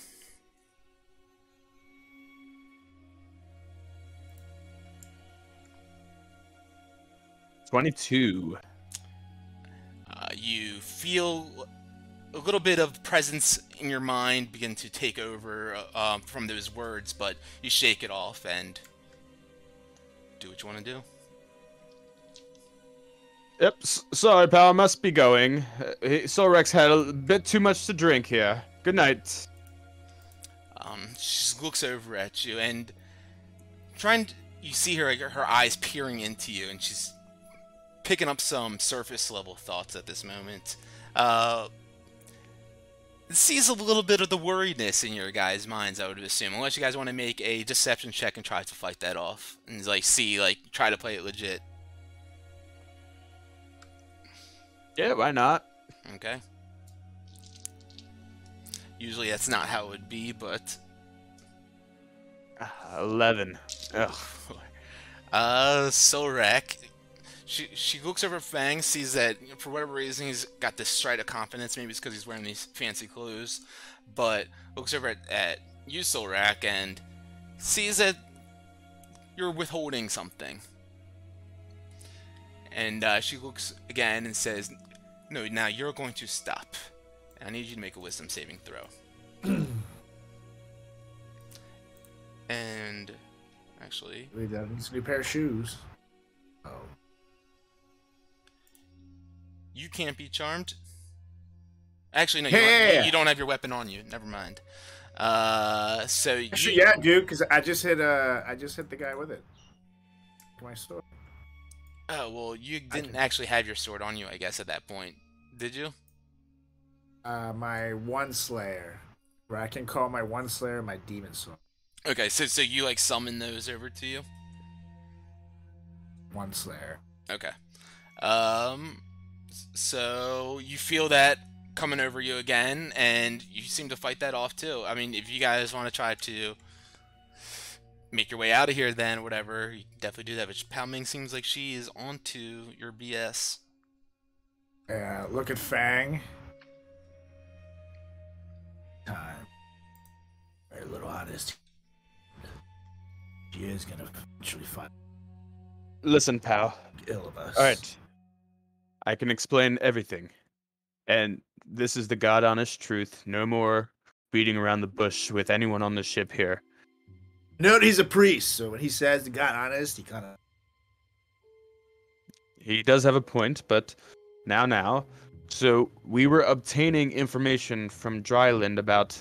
$22. You feel a little bit of presence in your mind begin to take over from those words, but you shake it off and do what you want to do. Yep, sorry, pal, I must be going. Solrex had a bit too much to drink here. Good night. She just looks over at you and you see her eyes peering into you, and she's picking up some surface level thoughts at this moment. Sees a little bit of the worriedness in your guys' minds, I would assume, unless you guys want to make a deception check and try to fight that off and try to play it legit. Yeah, why not? Okay. Usually that's not how it would be, but 11. Ugh. Solrak, she looks over at Fang, sees that for whatever reason he's got this stride of confidence. Maybe it's because he's wearing these fancy clothes, but looks over at you, Solrak, and sees that you're withholding something. And she looks again and says, "No, now you're going to stop. I need you to make a wisdom saving throw." We need a new pair of shoes. Oh. You can't be charmed. Actually, no, Yeah. you don't have your weapon on you. Never mind. So Actually, you, yeah, dude, because I just hit the guy with it. My sword. oh well, you didn't actually have your sword on you, I guess, at that point, did you? My one slayer, where I can call my one slayer my demon sword. Okay, so you like summon those over to you? One slayer. Okay. So you feel that coming over you again, and you seem to fight that off too. I mean, if you guys want to try to make your way out of here, then whatever, you can definitely do that. But Pao Ming seems like she is onto your BS. Yeah, look at Fang. Time. Very little honest. She is gonna eventually find Listen, pal. ill of us. All right. I can explain everything. And this is the God honest truth. No more beating around the bush with anyone on the ship here. Note he's a priest, so when he says the God honest, he kind of. He does have a point, but now. So we were obtaining information from Dryland about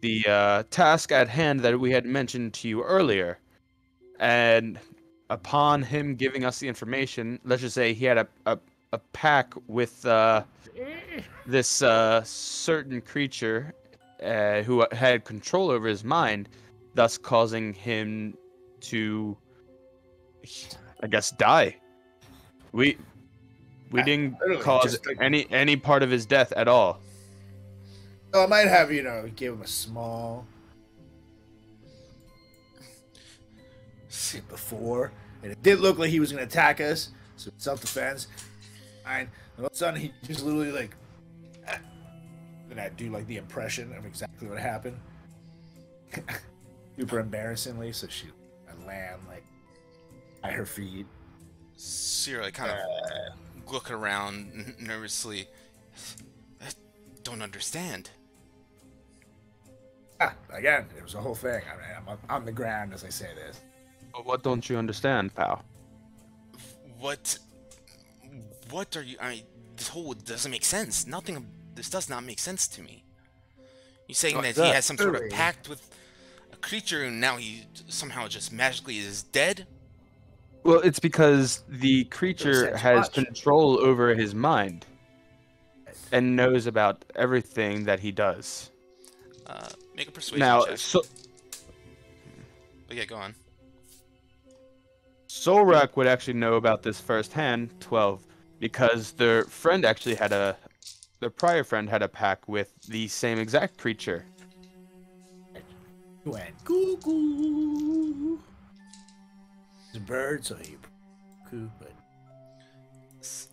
the task at hand that we had mentioned to you earlier. And upon him giving us the information, let's just say he had a pack with this certain creature who had control over his mind, thus causing him to, I guess, die. We didn't cause just like- any part of his death at all. Oh, I might have, give him a small. Before, and it did look like he was going to attack us, so self-defense. And all of a sudden, he just literally like, and I do like the impression of exactly what happened. Super embarrassingly, so I land like at her feet. So you're like kind of looking around nervously. I don't understand. Again, it was a whole thing. I mean, I'm on the ground as I say this. But what don't you understand, pal? What are you? I mean, this whole doesn't make sense. This does not make sense to me. You're saying What's that he that? has some sort of Really? pact with a creature, and now he somehow just magically is dead? Well, it's because the creature sense has much. control over his mind and knows about everything that he does. Make a persuasion Now, check. But yeah, go on. Solrak would actually know about this firsthand, 12, because their prior friend had a pack with the same exact creature. Went goo goo. It's a bird, so he coo, but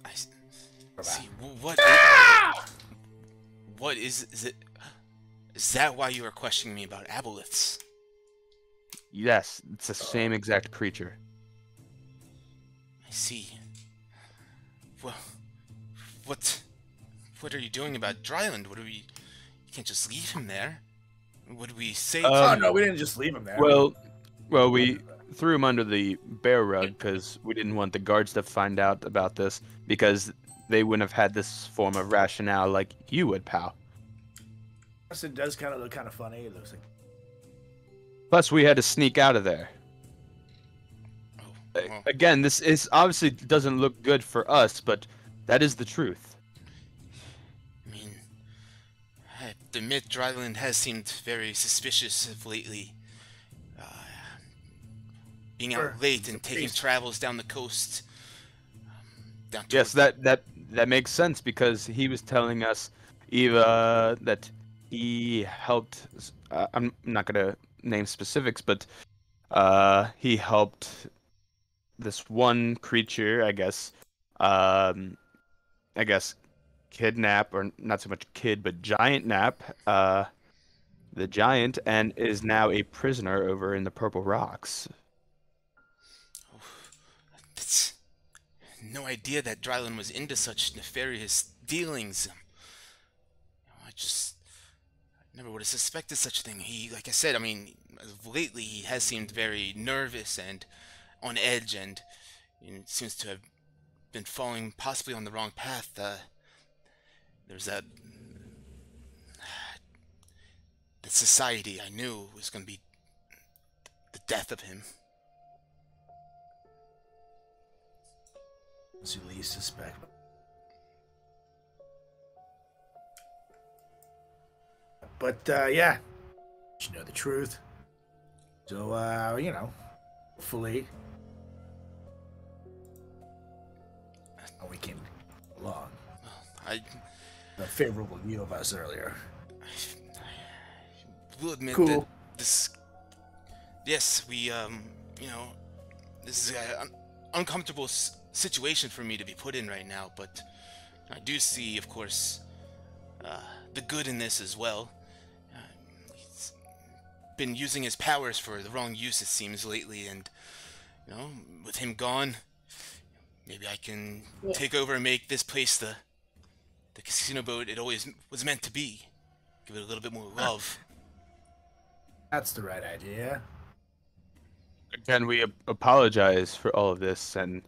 I see. What is it? Is that why you are questioning me about aboliths? Yes, it's the same exact creature. I see. Well, what are you doing about Dryland? You can't just leave him there. What do we say? oh no, we didn't just leave him there. Well, we threw him under the bear rug because we didn't want the guards to find out about this, because they wouldn't have had this form of rationale like you would, pal. It does kind of look kind of funny. It looks like. Plus, we had to sneak out of there. Oh, well, Again, this is obviously doesn't look good for us, but that is the truth. I mean, I admit Dryland has seemed very suspicious of lately. Being Sure. out late and He's a taking priest. travels down the coast. Down Yes, toward- that makes sense, because he was telling us, Eva, that he helped. I'm not gonna name specifics, but he helped this one creature, I guess, kidnap, or not so much kid, but giant nap, the giant, and is now a prisoner over in the Purple Rocks. That's no idea that Dryland was into such nefarious dealings. I just never would have suspected such a thing. He, like I said, I mean, lately he has seemed very nervous and on edge, and seems to have been falling possibly on the wrong path. There's that society I knew was going to be the death of him. As you least suspect. But, yeah. You know the truth. So, you know, hopefully we can get along. A favorable view of us earlier. We'll admit Cool. that this... Yes, we, you know, this is an uncomfortable situation for me to be put in right now, but I do see, of course, the good in this as well. He's been using his powers for the wrong use, it seems, lately, and, you know, with him gone, maybe I can take over and make this place the casino boat it always was meant to be. Give it a little bit more love. That's the right idea. Again, we apologize for all of this, and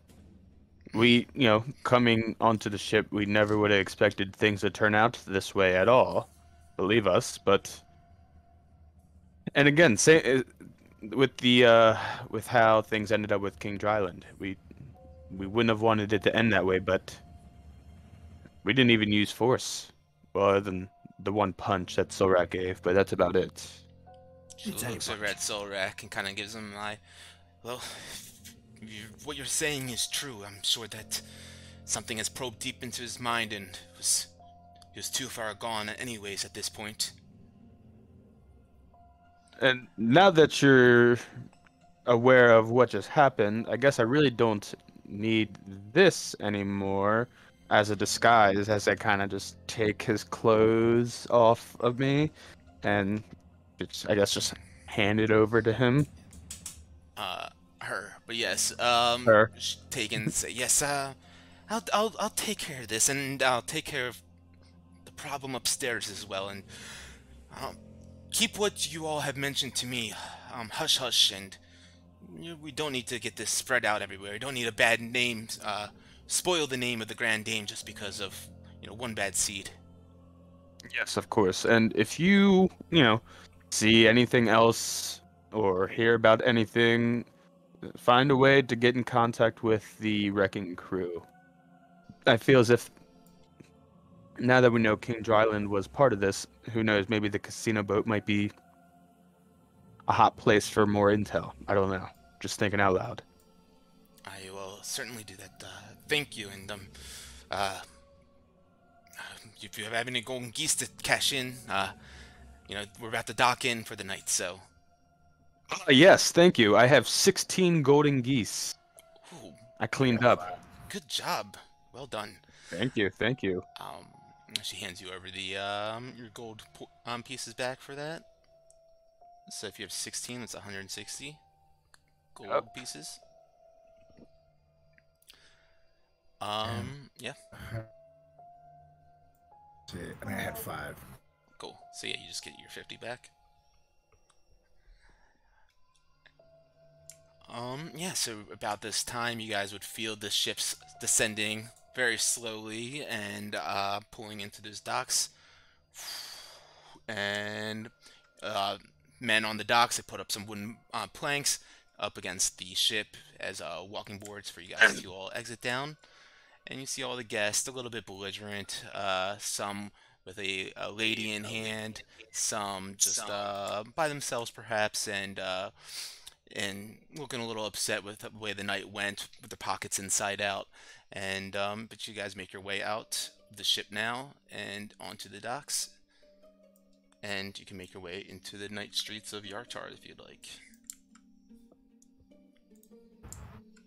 we, you know, coming onto the ship, we never would have expected things to turn out this way at all. Believe us, but... And again, with how things ended up with King Dryland, we wouldn't have wanted it to end that way, but we didn't even use force, well, other than the one punch that Solrak gave, but that's about it. She looks at Red Solrak and kind of gives him well, what you're saying is true. I'm sure that something has probed deep into his mind and he was too far gone anyways at this point. And now that you're aware of what just happened, I guess I really don't need this anymore as a disguise, as I kind of just take his clothes off of me and I guess just hand it over to him. Her, but yes, Her. Taken say yes. I'll take care of this, and I'll take care of the problem upstairs as well, and keep what you all have mentioned to me, hush hush, and we don't need to get this spread out everywhere. We don't need a bad name, spoil the name of the Grand Dame just because of one bad seed. Yes, of course. And if you see anything else or hear about anything, find a way to get in contact with the wrecking crew. I feel as if now that we know King Dryland was part of this, who knows, maybe the casino boat might be a hot place for more intel. I don't know. Just thinking out loud. I will certainly do that. Thank you, and if you have any golden geese to cash in, we're about to dock in for the night, so. Yes, thank you. I have 16 golden geese. Ooh, I cleaned up. good job. Well done. Thank you, thank you. She hands you over the your gold pieces back for that. So if you have 16, that's 160 gold pieces. Yeah. And I had 5. Cool. So yeah, you just get your 50 back. Yeah, so about this time, you guys would feel the ships descending very slowly and pulling into those docks. And men on the docks, they put up some wooden planks up against the ship as walking boards for you guys to all exit down. And you see all the guests, a little bit belligerent, some with a lady in hand, some just by themselves perhaps, and looking a little upset with the way the night went, with their pockets inside out. And but you guys make your way out of the ship now and onto the docks, and you can make your way into the night streets of Yartar if you'd like.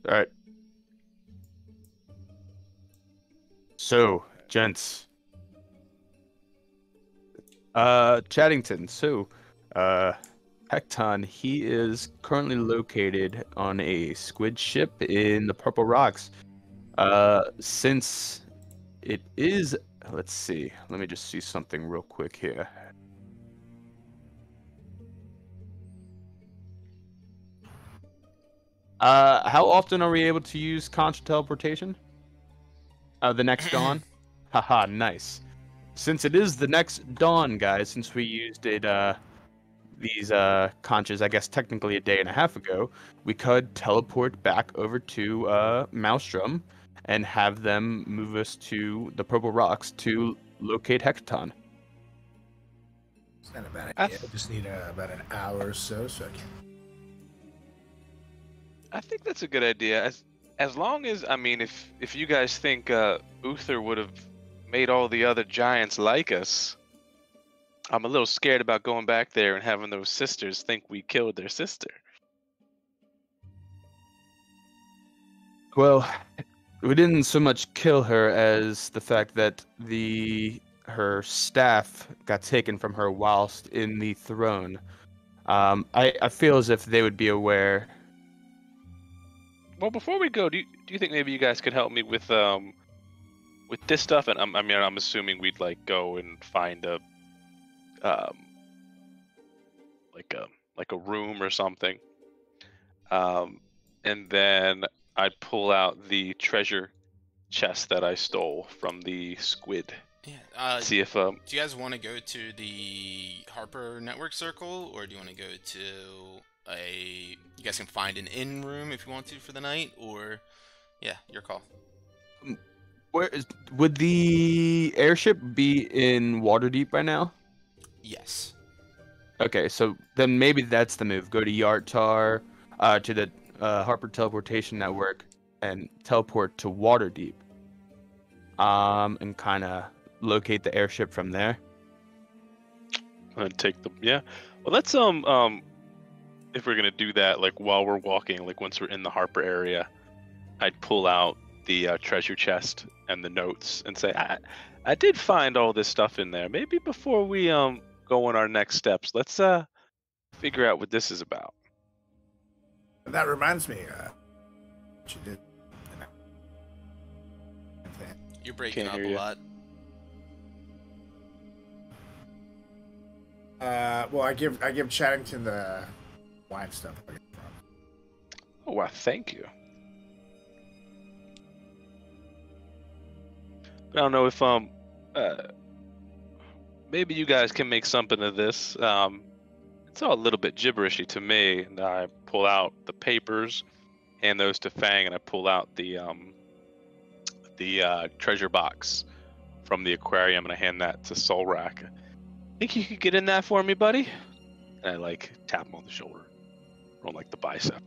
All right. So, gents. Chattington. So, Hecton, he is currently located on a squid ship in the Purple Rocks. Since it is, let's see, let me just see something real quick here. How often are we able to use contra teleportation? The next dawn? Haha, nice. Since it is the next dawn, guys, since we used it, these conches, I guess technically a day and a half ago, we could teleport back over to Maelstrom and have them move us to the Purple Rocks to locate Hecton. It's not a bad idea. I just need about an hour or so I can. I think that's a good idea. As long as, I mean, if you guys think Uther would have made all the other giants like us, I'm a little scared about going back there and having those sisters think we killed their sister. Well, we didn't so much kill her as the fact that her staff got taken from her whilst in the throne. I feel as if they would be aware. Well, before we go, do you think maybe you guys could help me with this stuff? And I'm assuming we'd like go and find a like a room or something, and then I'd pull out the treasure chest that I stole from the squid. Yeah. See if do you guys want to go to the Harper Network Circle, or do you want to go to you guys can find an inn room if you want to for the night, or yeah, your call. Would the airship be in Waterdeep by now? Yes. Okay, so then maybe that's the move. Go to Yartar, to the Harper Teleportation Network, and teleport to Waterdeep. And kind of locate the airship from there. And take them. Yeah. Well, let's if we're gonna do that, like while we're walking, like once we're in the Harper area, I'd pull out the treasure chest and the notes and say, I did find all this stuff in there. Maybe before we go on our next steps, let's figure out what this is about. That reminds me, what you did. You're breaking Can't up hear a you. lot. Well, I give Chattington the wine stuff. Oh, wow, thank you. I don't know if maybe you guys can make something of this. It's all a little bit gibberishy to me. And I pull out the papers, hand those to Fang, and I pull out the treasure box from the aquarium, and I hand that to Solrak. Think you could get in that for me, buddy? And I like tap him on the shoulder, or on like the bicep.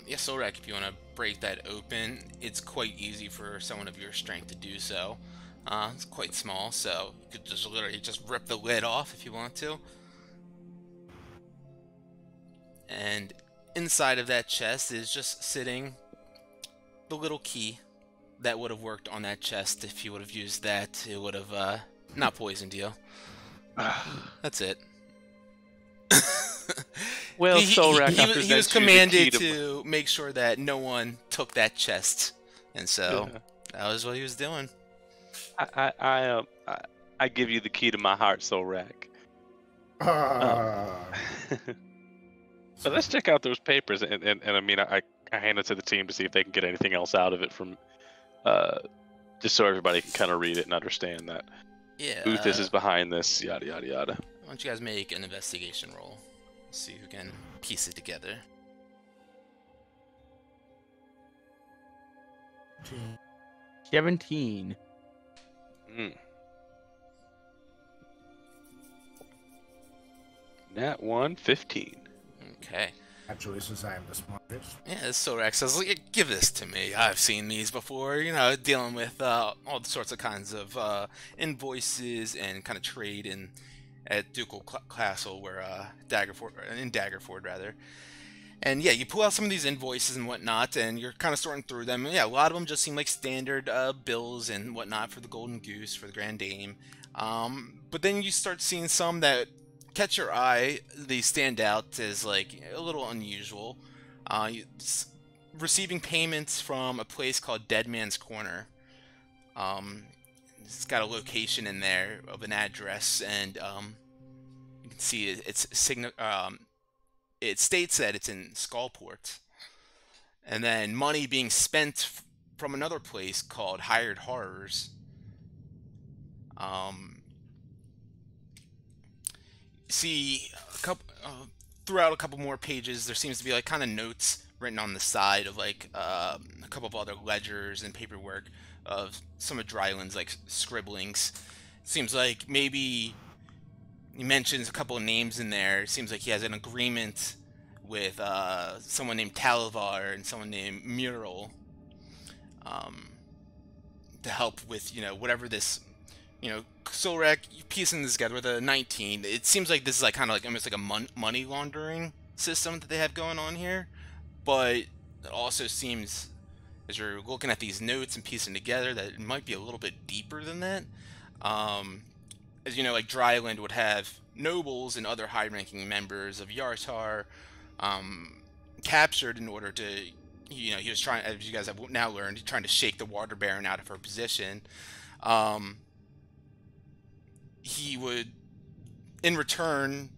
Yeah, Solrak, if you want to break that open, it's quite easy for someone of your strength to do so. It's quite small, so you could just literally just rip the lid off if you want to. And inside of that chest is just sitting the little key that would have worked on that chest. If you would have used that, it would have not poisoned you. That's it. Well, Solrak, he was commanded to make sure that no one took that chest, and so that was what he was doing. I give you the key to my heart, Solrak. But let's check out those papers, and I mean, I hand it to the team to see if they can get anything else out of it from, just so everybody can kind of read it and understand that. Yeah. Uthis is behind this, yada yada yada. Why don't you guys make an investigation roll? See who can piece it together. 17. Nat 1, 15. Okay. Actually, since I am the smartest. Yeah, Sorax says, give this to me. I've seen these before, you know, dealing with all sorts of kinds of invoices and kind of trade at Ducal Castle, where in Daggerford, rather. And yeah, you pull out some of these invoices and whatnot, and you're kind of sorting through them. And yeah, a lot of them just seem like standard bills and whatnot for the Golden Goose, for the Grand Dame. But then you start seeing some that catch your eye. They stand out as like a little unusual. Receiving payments from a place called Dead Man's Corner. It's got a location in there of an address, and You can see it states that it's in Skullport, and then money being spent from another place called Hired Horrors. See a couple throughout a couple more pages, there seems to be like kind of notes written on the side of like a couple of other ledgers and paperwork of some of Dryland's like scribblings. Seems like maybe he mentions a couple of names in there. It seems like he has an agreement with someone named Talivar and someone named Mural to help with, whatever this, Solrak, piecing this together with a 19. It seems like this is like kind of like almost like a money laundering system that they have going on here. But it also seems, as you're looking at these notes and piecing together, that it might be a little bit deeper than that. As you know, like Dryland would have nobles and other high-ranking members of Yartar captured in order to, he was trying, as you guys have now learned, trying to shake the Water Baron out of her position. He would, in return,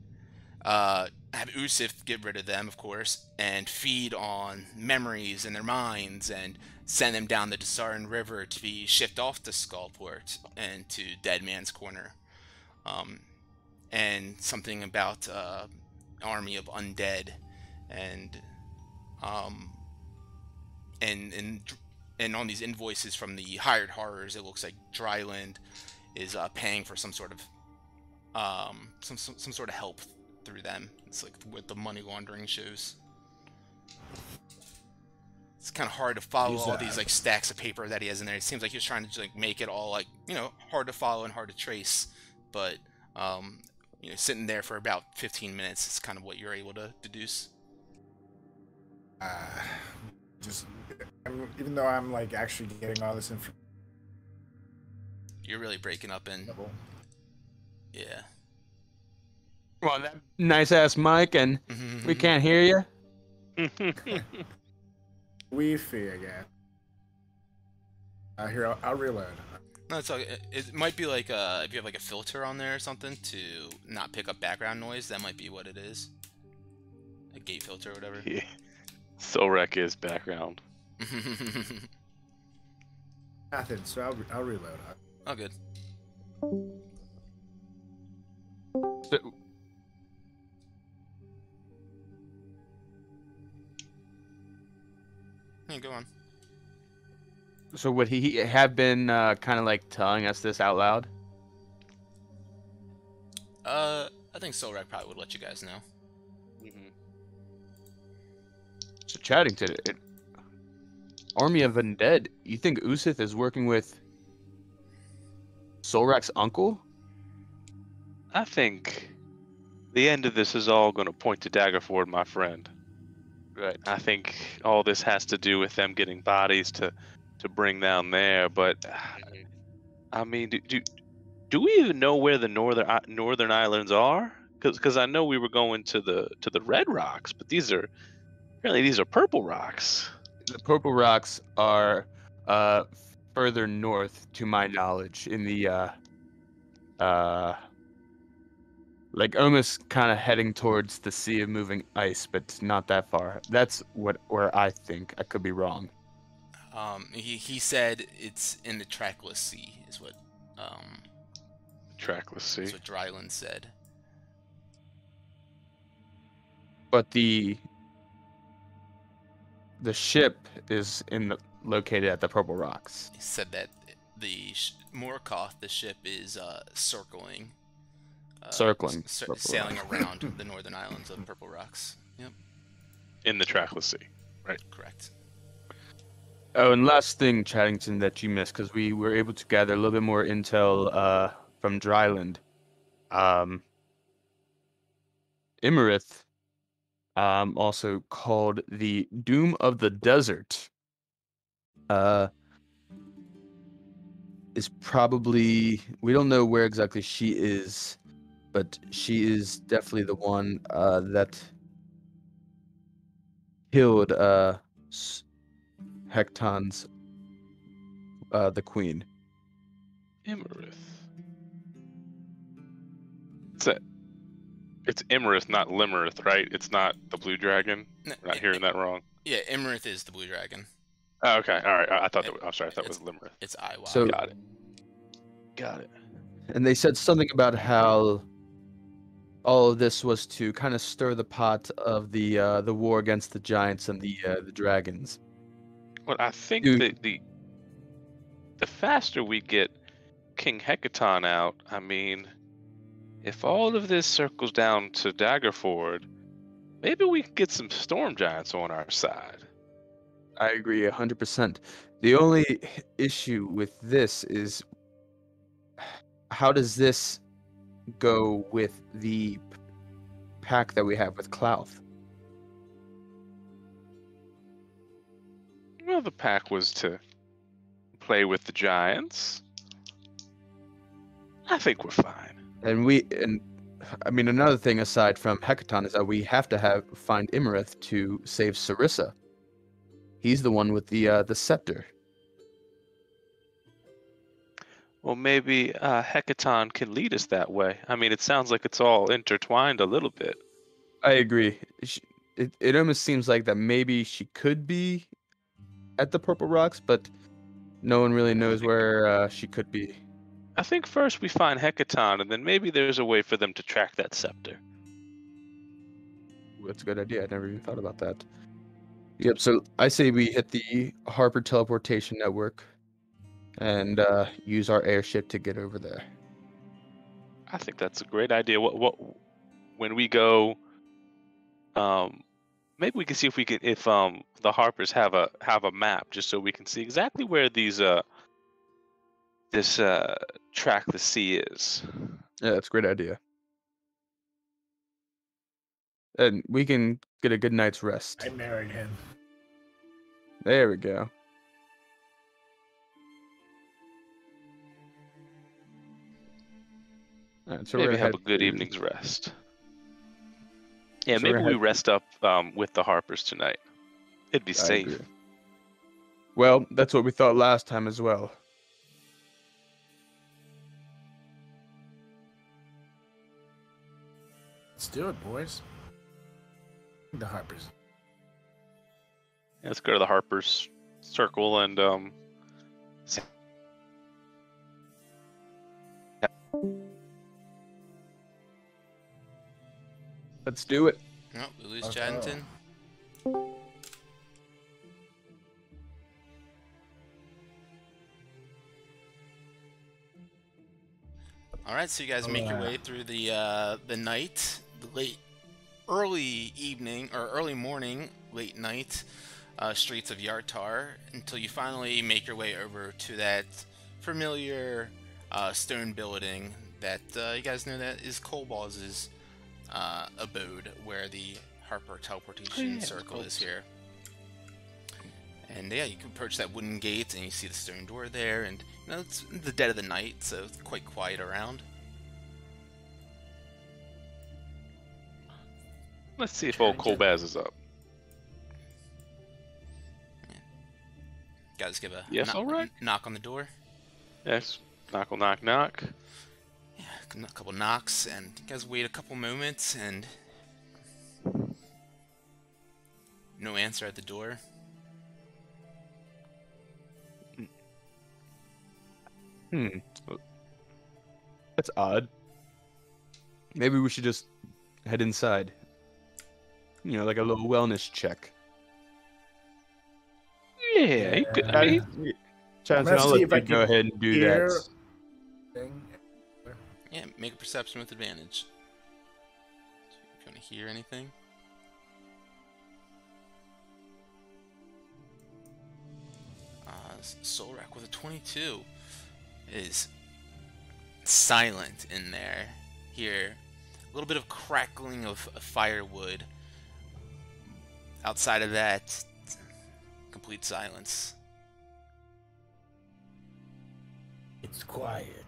have Usif get rid of them, of course, and feed on memories in their minds and send them down the Desarin River to be shipped off to Skullport and to Dead Man's Corner. And something about army of undead, and on these invoices from the Hired Horrors, it looks like Dryland is paying for some sort of some sort of help through them. It's like what the money laundering shows. It's kind of hard to follow all these like stacks of paper that he has in there. It seems like he was trying to like make it all like hard to follow and hard to trace, but sitting there for about 15 minutes is kind of what you're able to deduce. Even though I'm like actually getting all this information, you're really breaking up in. Yeah. Well, that nice ass mic, and we can't hear you. Wi-Fi again. Here, I'll reload. No, it's okay. It might be like if you have like a filter on there or something to not pick up background noise. That might be what it is. A gate filter or whatever. Yeah. Solrak is background. Nothing. So I'll reload. Oh, good. So, Yeah, go on. so would he have been kind of like telling us this out loud? I think Solrak probably would let you guys know. So Chattington, Army of Undead, you think Usith is working with Solrak's uncle? I think the end of this is all going to point to Daggerford, my friend. Right. I think all this has to do with them getting bodies to bring down there. But I mean, do we even know where the northern islands are? Because I know we were going to the Red Rocks, but these are purple rocks. The purple rocks are further north, to my knowledge, in the like almost kind of heading towards the Sea of Moving Ice, but not that far. That's where I think. I could be wrong. He said it's in the Trackless Sea, is what Trackless Sea. That's what Dryland said. But the ship is located at the Purple Rocks. He said that the Morkoth, the ship, is circling. Sailing around the northern islands of Purple Rocks. Yep. In the Trackless Sea, right? Correct. Oh, and last thing, Chattington, that you missed, because we were able to gather a little bit more intel from Dryland. Imarith, also called the Doom of the Desert, is probably, we don't know where exactly she is, but she is definitely the one that killed Hecton's the queen. Imarith. It's Imarith, not Limerith, right? It's not the blue dragon. No, We're not hearing that wrong. Yeah, Imarith is the blue dragon. Oh, okay, all right. I thought I'm sorry. I thought it was Limerith. It's Iwa. So Got it. Got it. and they said something about how all of this was to kind of stir the pot of the war against the giants and the dragons. Well, I think Dude. the faster we get King Hecaton out, I mean, if all of this circles down to Daggerford, maybe we can get some storm giants on our side. I agree 100%. The only issue with this is how does this go with the pack that we have with Clouth? Well, the pack was to play with the giants. I think we're fine. And I mean, another thing aside from Hecaton is that we have to find Imarith to save Sarissa. He's the one with the scepter. Well, maybe Hecaton can lead us that way. I mean, it sounds like it's all intertwined a little bit. I agree. It almost seems like that maybe she could be at the Purple Rocks, but no one really knows where she could be. I think first we find Hecaton, and then maybe there's a way for them to track that scepter. That's a good idea. I never even thought about that. Yep, so I say we hit the Harper teleportation network and use our airship to get over there. I think that's a great idea. When we go, maybe we can see if the Harpers have a map, just so we can see exactly where these this track the sea is. Yeah, that's a great idea. And we can get a good night's rest. I married him. There we go. All right, so Maybe we're have gonna a good head to- evening's rest. Yeah, So we're maybe we head- rest up with the Harpers tonight. It'd be I safe. agree. Well, that's what we thought last time as well. Let's do it, boys. The Harpers. Yeah, let's go to the Harpers circle and Let's do it. Oh, we lose Okay. Chattington. All right, so you guys make your way through the night, the early evening or early morning, late night streets of Yartar until you finally make your way over to that familiar stone building that you guys know that is Kolboz's abode, where the Harper teleportation circle is here. And yeah, you can approach that wooden gate and you see the stone door there, and you know it's the dead of the night, so it's quite quiet around. let's see if old Kolbaz is up. Guys, give a Yes, all right. knock on the door. Yes, knock, knock, knock. Yeah, a couple knocks, and you guys wait a couple moments, and no answer at the door. That's odd. Maybe we should just head inside. You know, like a little wellness check. Yeah, you could. I mean, Chancellor, Let's I'll see let if I you go can ahead and do hear that. thing. Yeah, make a perception with advantage. If you want to hear anything. Solrak with a 22 is silent in there. Hear a little bit of crackling of firewood. Outside of that, complete silence. It's quiet.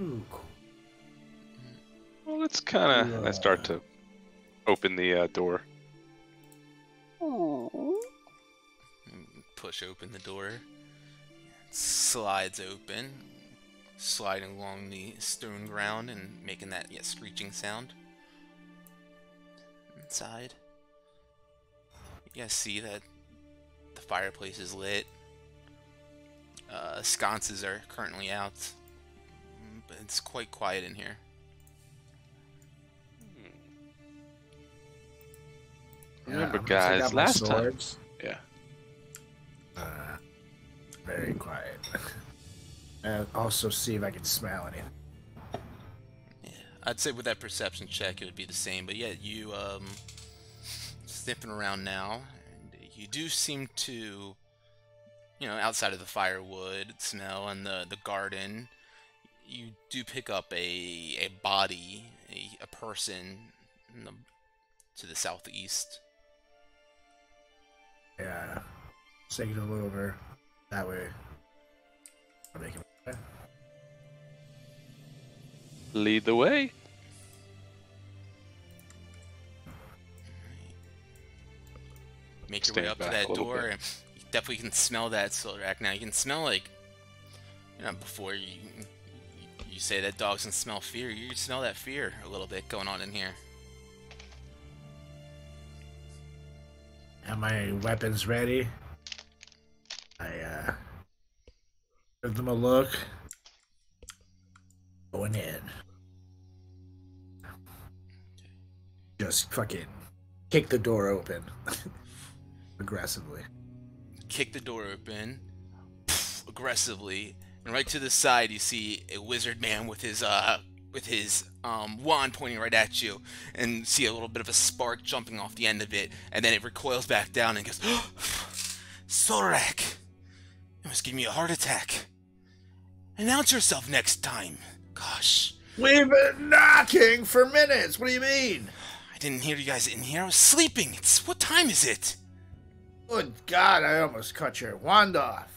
Ooh, cool. well, let's kind of. I start to open the door. Push open the door. It slides open. sliding along the stone ground and making that screeching sound. Inside, you guys see that the fireplace is lit. Sconces are currently out, but it's quite quiet in here. Remember, I guys, got my last time. swords. Yeah. Very quiet. And also see if I can smell anything. Yeah, I'd say with that perception check, it would be the same. But yeah, you sniffing around now, and you do seem to, outside of the firewood smell and the garden, you do pick up a body, a person to the southeast. Yeah. Take it a little over that way. I'll make it. Lead the way. Make your Stand way up to back that a little door, bit. and you definitely can smell that Silrak. Now you can smell, like, before you say that dogs can smell fear, you can smell that fear a little bit going on in here. Have my weapons ready. I give them a look. Going in. Just fucking kick the door open. Aggressively. Kick the door open aggressively, and right to the side you see a wizard man with his wand pointing right at you, and see a little bit of a spark jumping off the end of it, and then it recoils back down and goes, Solrak, you must give me a heart attack. Announce yourself next time. Gosh. We've been knocking for minutes. What do you mean? I didn't hear you guys in here. I was sleeping. What time is it? Good God, I almost cut your wand off.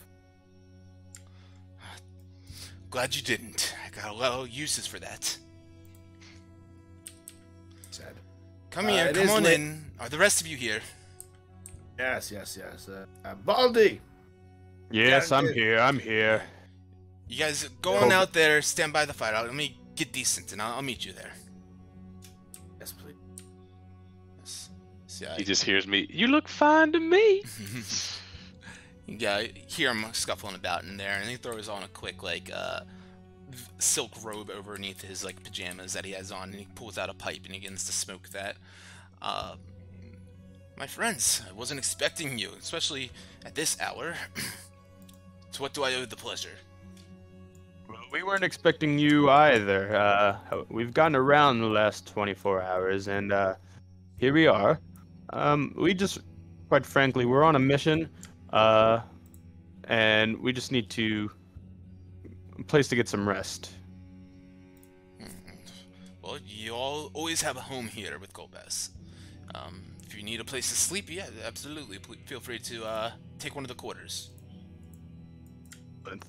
Glad you didn't. I got a lot of uses for that. Said. Come here, come on in. Are the rest of you here? Yes. Baldy. Yes, Yeah, I'm here. I'm here. You guys go on out there, stand by the fire. Let me get decent, and I'll meet you there. Yes, please. Yes. See, He just hears me. You look fine to me. Yeah, I hear him scuffling about in there, and he throws on a quick, silk robe overneath his, pajamas that he has on, and he pulls out a pipe and he begins to smoke that. My friends, I wasn't expecting you, especially at this hour. To what do I owe the pleasure? Well, we weren't expecting you either. We've gotten around the last 24 hours, and here we are. We just, quite frankly, we're on a mission, and we just need a place to get some rest. Well, you all always have a home here with Golbez. If you need a place to sleep, yeah, absolutely. Feel free to take one of the quarters.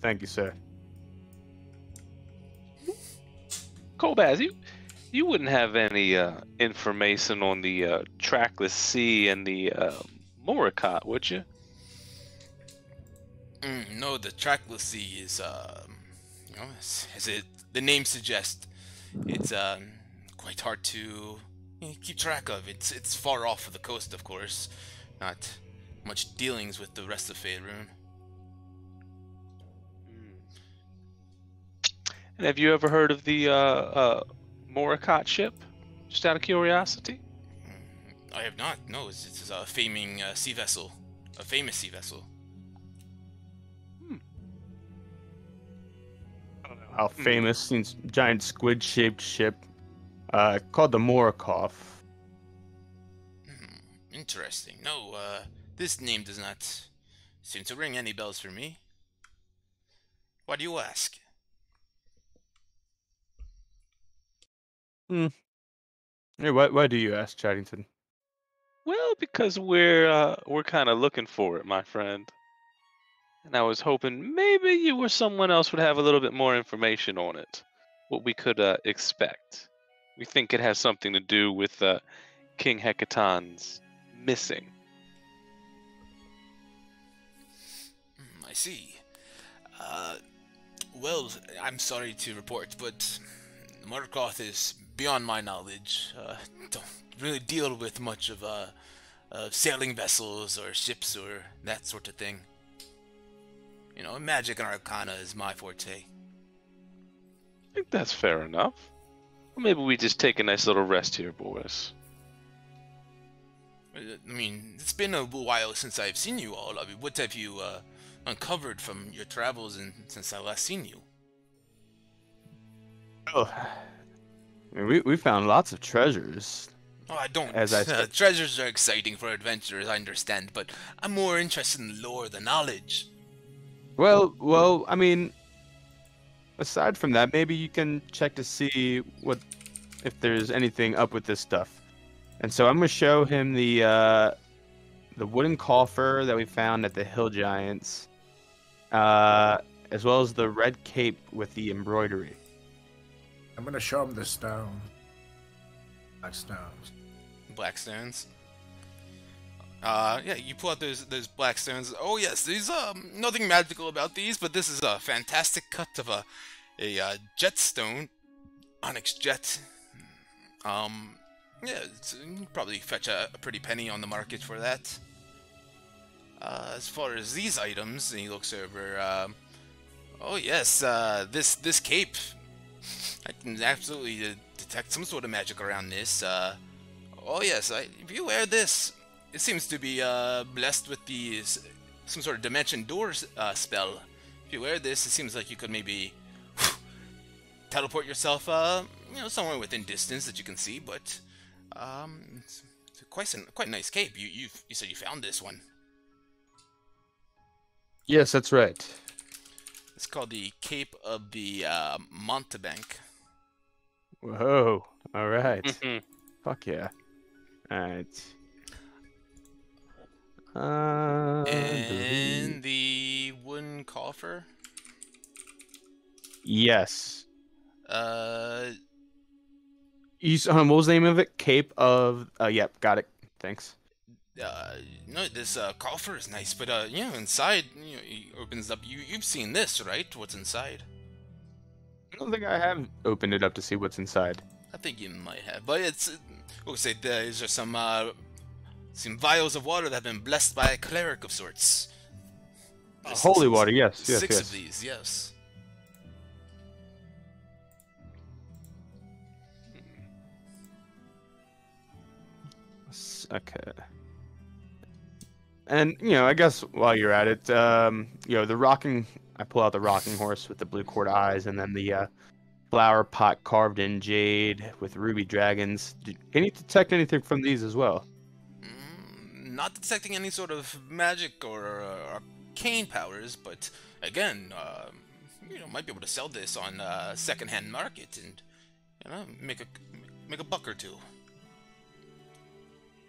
Thank you, sir. Kolbaz, you wouldn't have any information on the trackless sea and the Moricot, would you? No, the trackless sea is, the name suggests, it's quite hard to keep track of. It's far off of the coast, of course. Not much dealings with the rest of Faerun. And have you ever heard of the Moricot ship? Just out of curiosity. I have not. No, it's a famous sea vessel. A famous sea vessel. I don't know how famous, seems giant squid-shaped ship, called the Morikov. Interesting. No, this name does not seem to ring any bells for me. Why do you ask? Hey, why do you ask, Chaddington? Well, because we're kind of looking for it, my friend. And I was hoping maybe you or someone else would have a little bit more information on it. What we could expect. We think it has something to do with King Hecaton's missing. I see. Well, I'm sorry to report, but Murkoff is beyond my knowledge. Don't really deal with much of sailing vessels or ships or that sort of thing. You know, magic and arcana is my forte. I think that's fair enough. Well, maybe we just take a nice little rest here, boys. I mean, it's been a while since I've seen you all. I mean, what have you uncovered from your travels and since I last seen you? Oh, I mean, we found lots of treasures. Oh, I don't. As I said. Treasures are exciting for adventurers, I understand, but I'm more interested in the lore, the knowledge. Well, I mean, aside from that, maybe you can check to see if there's anything up with this stuff. And so I'm gonna show him the wooden coffer that we found at the Hill Giants, as well as the red cape with the embroidery. I'm gonna show him the stone. Black stones. Black stones. Yeah, you pull out those black stones. Oh yes, these nothing magical about these, but this is a fantastic cut of a jet stone, onyx jet. Yeah, you can probably fetch a pretty penny on the market for that. As far as these items, and he looks over. Oh yes, this cape. I can absolutely detect some sort of magic around this. Oh yes, if you wear this, it seems to be blessed with some sort of dimension door spell. If you wear this, it seems like you could maybe teleport yourself, somewhere within distance that you can see. But it's quite a nice cape. You said you found this one. Yes, that's right. It's called the Cape of the Montebank. Whoa! All right. Fuck yeah! All right. And the wooden coffer. Yes. Uh, What was the name of it? Cape of. Yep, got it. Thanks. no, this coffer is nice, but inside, he opens up. You've seen this, right? What's inside? I don't think I have opened it up to see what's inside. I think you might have, but it's. We'll say these are some vials of water that have been blessed by a cleric of sorts. Holy water, yes. Six of these, yes. Okay. And, I guess while you're at it, I pull out the rocking horse with the blue cord eyes, and then the flower pot carved in jade with ruby dragons. Can you detect anything from these as well? Not detecting any sort of magic or arcane powers, but again, might be able to sell this on secondhand market and make a buck or two.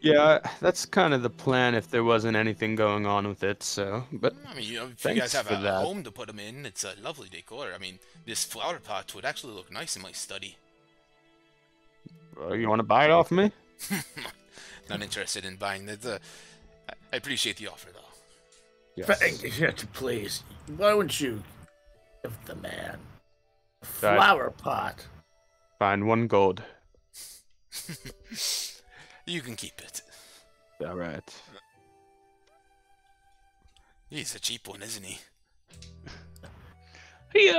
Yeah, that's kind of the plan if there wasn't anything going on with it, so... But I mean, if you guys have a home to put them in, it's a lovely decor. I mean, this flower pot would actually look nice in my study. Well, you want to buy it off me? Not interested in buying that. I appreciate the offer, though. Yes. Please, why wouldn't you give the man a flower pot? Fine, 1 gold. You can keep it. All right. He's a cheap one, isn't he? He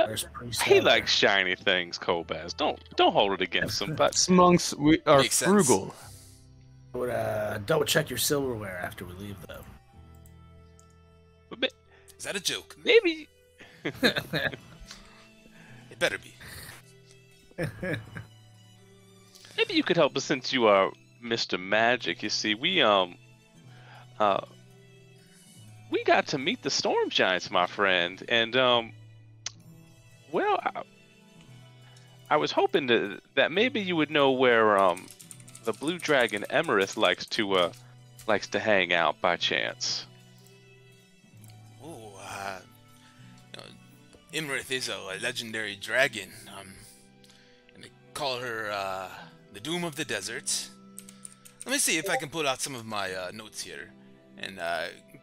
likes shiny things, Kobaz. Don't hold it against him. But monks, we are Makes frugal. I would double check your silverware after we leave, though. Is that a joke? Maybe. It better be. Maybe you could help us since you are Mr. Magic. You see, we got to meet the Storm Giants, my friend, and I was hoping that maybe you would know where the Blue Dragon Emerith likes to hang out by chance. Oh, Emerith is a legendary dragon. And they call her the Doom of the Desert. Let me see if I can pull out some of my notes here. And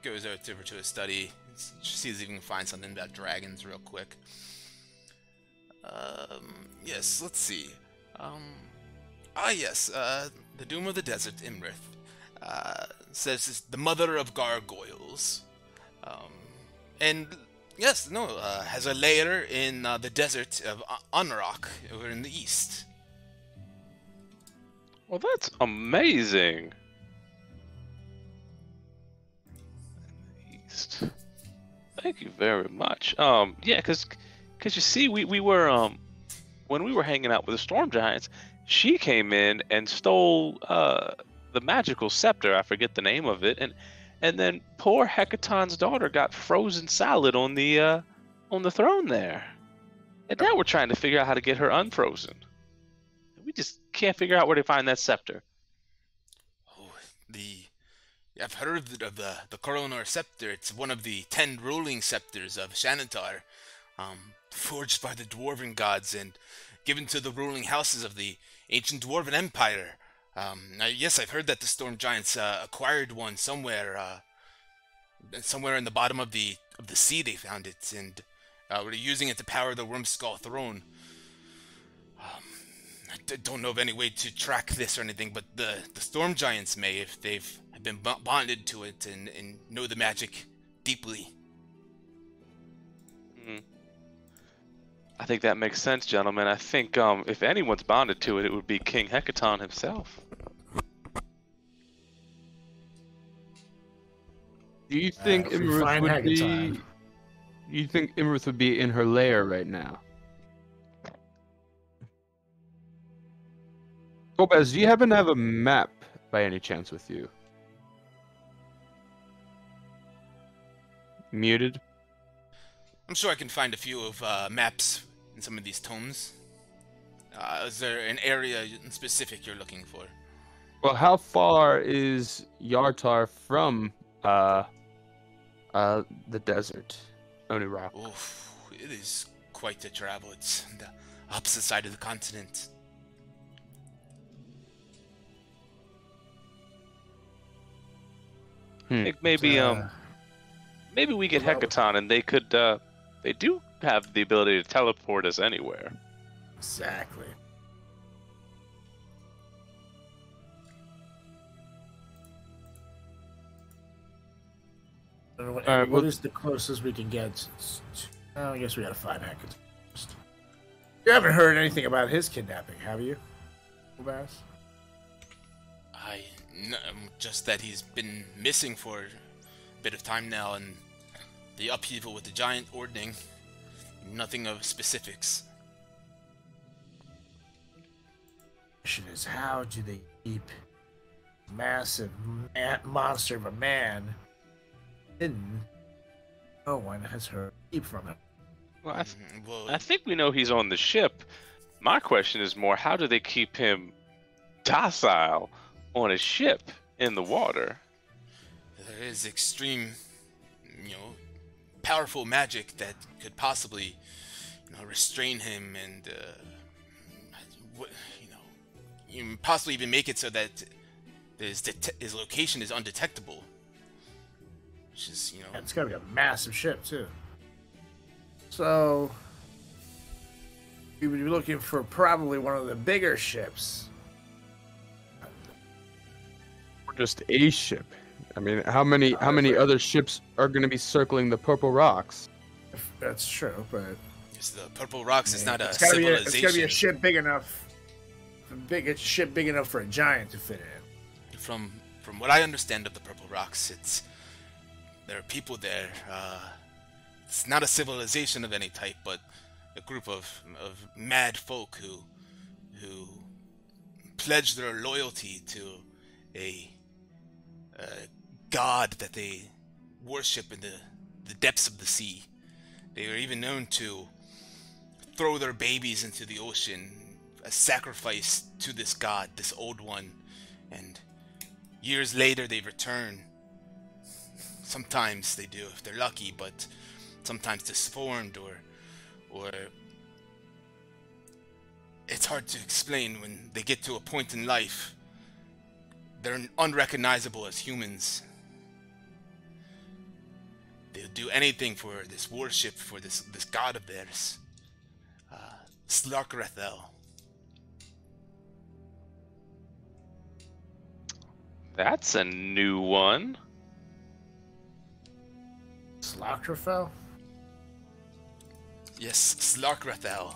goes over to his study, sees if he can find something about dragons real quick. Yes, let's see. Yes, the Doom of the Desert, Imrith, says it's the mother of gargoyles. And yes, no, has a lair in the desert of Unrock over in the east. Well, that's amazing. East. Thank you very much. Yeah, cause you see, we were when we were hanging out with the Storm Giants, she came in and stole the magical scepter. I forget the name of it, and then poor Hecaton's daughter got frozen solid on the throne there. And now we're trying to figure out how to get her unfrozen. We just can't figure out where to find that scepter. Oh, I've heard of the Coronar Scepter. It's one of the 10 ruling scepters of Xanatar, forged by the Dwarven gods and given to the ruling houses of the ancient Dwarven Empire. Yes, I've heard that the Storm Giants acquired one somewhere in the bottom of the sea. They found it, and were using it to power the Wormskull throne. I don't know of any way to track this or anything, but the Storm Giants may, if they've been bonded to it and know the magic deeply. I think that makes sense, gentlemen. I think if anyone's bonded to it, it would be King Hecaton himself. Do you think Imrith would be? Do you think Imrith would be in her lair right now? Gobez, do you happen to have a map by any chance with you? Muted. I'm sure I can find a few of maps in some of these tomes. Is there an area in specific you're looking for? Well, how far is Yartar from the desert, Onirok? Oof, it is quite a travel. It's the opposite side of the continent. Maybe maybe we get Hecaton and they could they do have the ability to teleport us anywhere. Exactly. What is the closest we can get? I guess we gotta find Hecaton first. You haven't heard anything about his kidnapping, have you, Bass? Just that he's been missing for a bit of time now, and the upheaval with the giant ordning. Nothing of specifics. The question is, how do they keep massive monster of a man hidden? No one has heard peep from him. Well, I think we know he's on the ship. My question is more, how do they keep him docile on a ship in the water? There is extreme, powerful magic that could possibly, restrain him and, possibly even make it so that his location is undetectable. Which is, It's gotta be a massive ship too. So we would be looking for probably one of the bigger ships. Or just a ship. I mean, how many other ships are going to be circling the Purple Rocks? That's true, but it's the Purple Rocks is not a it's gotta civilization. It's gotta be a ship big enough, big enough for a giant to fit in. From what I understand of the Purple Rocks, there are people there. It's not a civilization of any type, but a group of mad folk who pledge their loyalty to a god that they worship in the depths of the sea. They are even known to throw their babies into the ocean, a sacrifice to this god, this old one, and years later they return. Sometimes they do if they're lucky, but sometimes disformed or it's hard to explain. When they get to a point in life, they're unrecognizable as humans. They'll do anything for this worship, for this god of theirs. Slarkrethel. That's a new one. Slockerfell? Yes, Slarkrethel.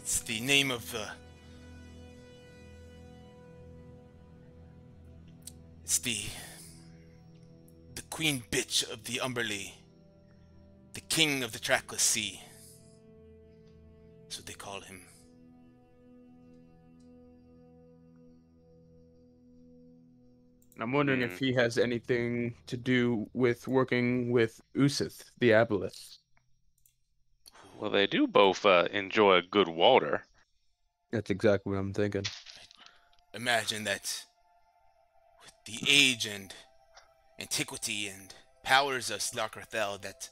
It's the name of it's the queen bitch of the Umberlee, the king of the trackless sea. That's what they call him. I'm wondering if he has anything to do with working with Usith, the Aboleth. Well, they do both enjoy good water. That's exactly what I'm thinking. Imagine that with the age and antiquity and powers of Slarkrethel, that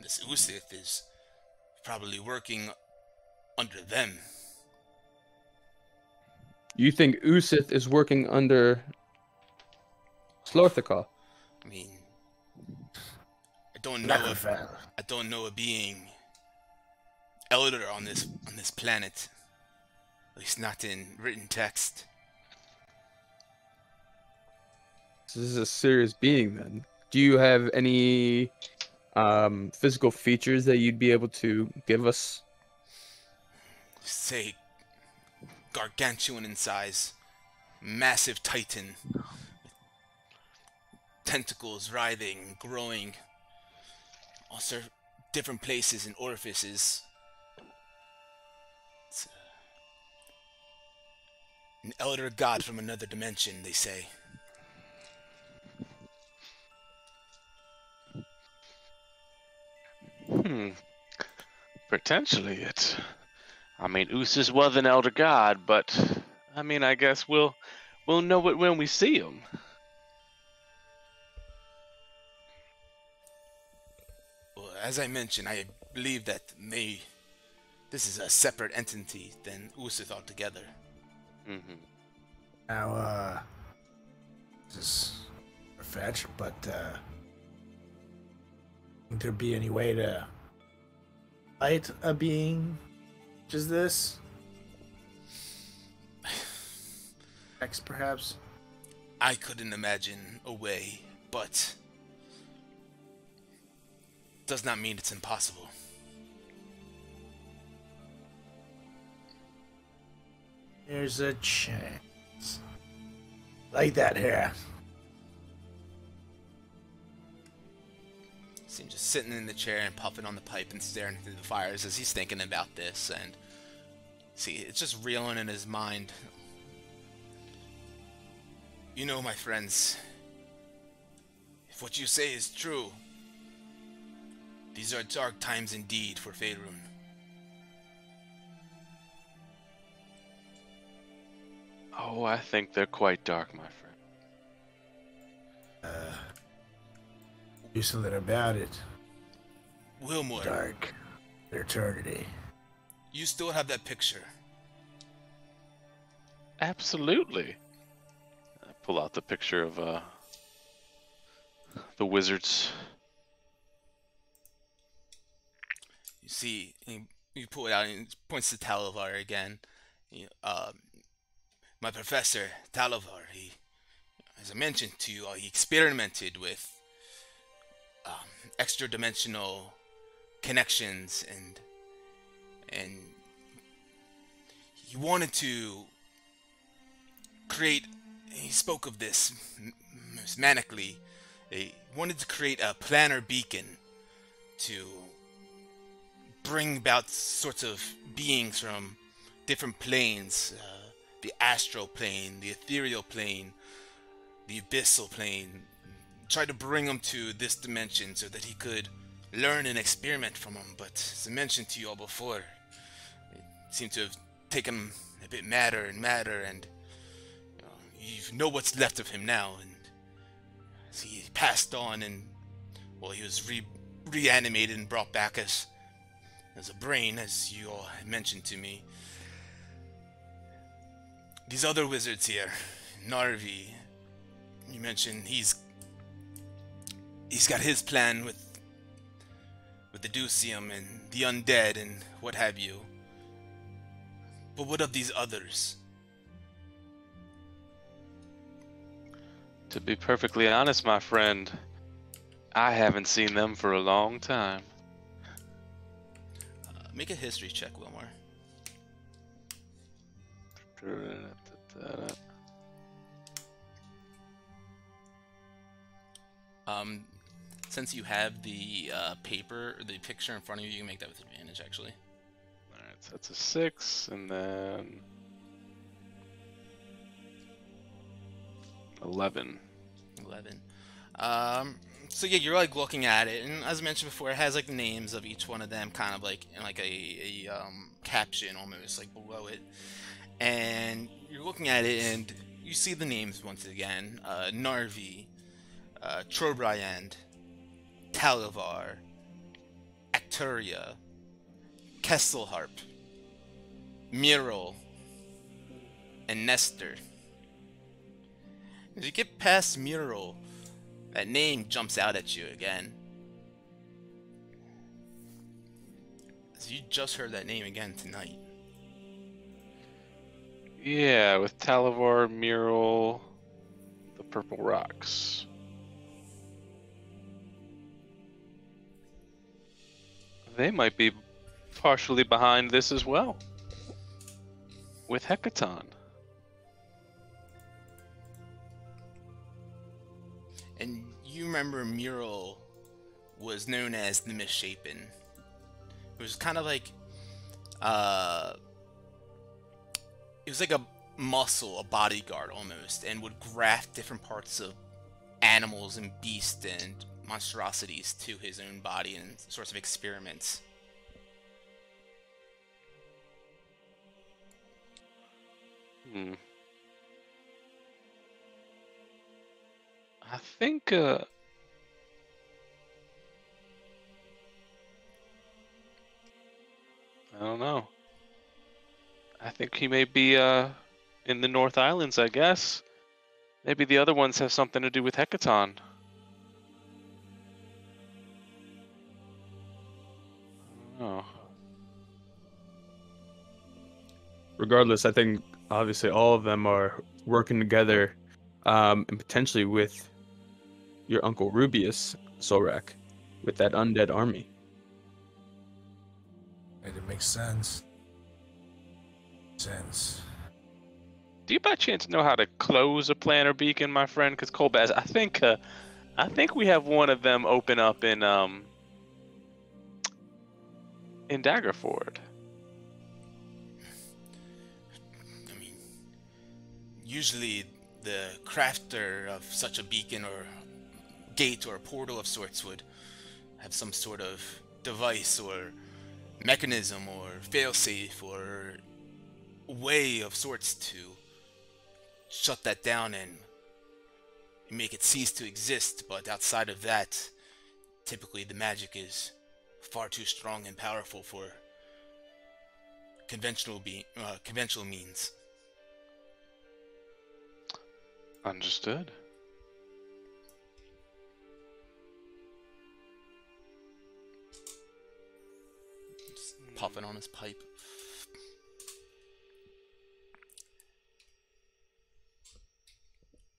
this Usith is probably working under them. You think Usith is working under Slorthika? I mean, I don't know a being elder on this planet. At least not in written text. This is a serious being, then. Do you have any physical features that you'd be able to give us? Say, gargantuan in size, massive titan, tentacles writhing, growing, also different places and orifices. It's an elder god from another dimension, they say. Potentially it. I mean, Usis was an elder god, but I mean, I guess we'll know it when we see him. Well, as I mentioned, I believe that this is a separate entity than Usith altogether. Mm-hmm. Now, this is a fetch, but would there be any way to fight a being such as this? X, perhaps? I couldn't imagine a way, but does not mean it's impossible. There's a chance. Like that here. Seems just sitting in the chair and puffing on the pipe and staring through the fires as he's thinking about this, and see, it's just reeling in his mind. You know, my friends, if what you say is true, these are dark times indeed for Faerun. Oh, I think they're quite dark, my friend. Do something about it. Wilmore, Dark. Eternity. you still have that picture. Absolutely. I pull out the picture of the wizards. You see, you pull it out and it points to Talavar again. My professor, Talavar, he, as I mentioned to you, he experimented with extra-dimensional connections, and he wanted to create. He spoke of this manically. He wanted to create a planar beacon to bring about sorts of beings from different planes, the astral plane, the ethereal plane, the abyssal plane. Try to bring them to this dimension so that he could learn and experiment from them. But as I mentioned to you all before, it seemed to have taken him a bit madder and madder, and you know what's left of him now. And as he passed on, and well, he was reanimated and brought back as a brain, as you all had mentioned to me. These other wizards here, Narvi, you mentioned he's got his plan with with the Ducium and the undead and what have you. But what of these others? To be perfectly honest, my friend, I haven't seen them for a long time. Make a history check, Wilmore. Since you have the the picture in front of you, you can make that with advantage, actually. Alright, so that's a 6, and then 11. 11. So yeah, you're like looking at it, and as I mentioned before, it has like the names of each one of them, kind of like in like a caption almost like below it, and you're looking at it, and you see the names once again: Narvi, Trobriand, Talivar, Acturia, Kesselharp, Mural, and Nestor. As you get past Mural, that name jumps out at you again. As you just heard that name again tonight. Yeah, with Talivar, Mural, the Purple Rocks. They might be partially behind this as well. With Hecaton. And you remember Mural was known as the Misshapen. It was kind of like, it was like a muscle, a bodyguard almost, and would graft different parts of animals and beasts and monstrosities to his own body in sorts of experiments. I think, I don't know. I think he may be, in the North Islands, I guess. Maybe the other ones have something to do with Hecaton. Oh. Regardless, I think obviously all of them are working together, and potentially with your Uncle Rubius, Solrak, with that undead army. It makes sense. Do you by chance know how to close a planar beacon, my friend? Because Colbaz, I think we have one of them open up in Daggerford. I mean, usually the crafter of such a beacon or gate or a portal of sorts would have some sort of device or mechanism or failsafe or way of sorts to shut that down and make it cease to exist. But outside of that, typically the magic is far too strong and powerful for conventional means. Understood. Just puffing on his pipe.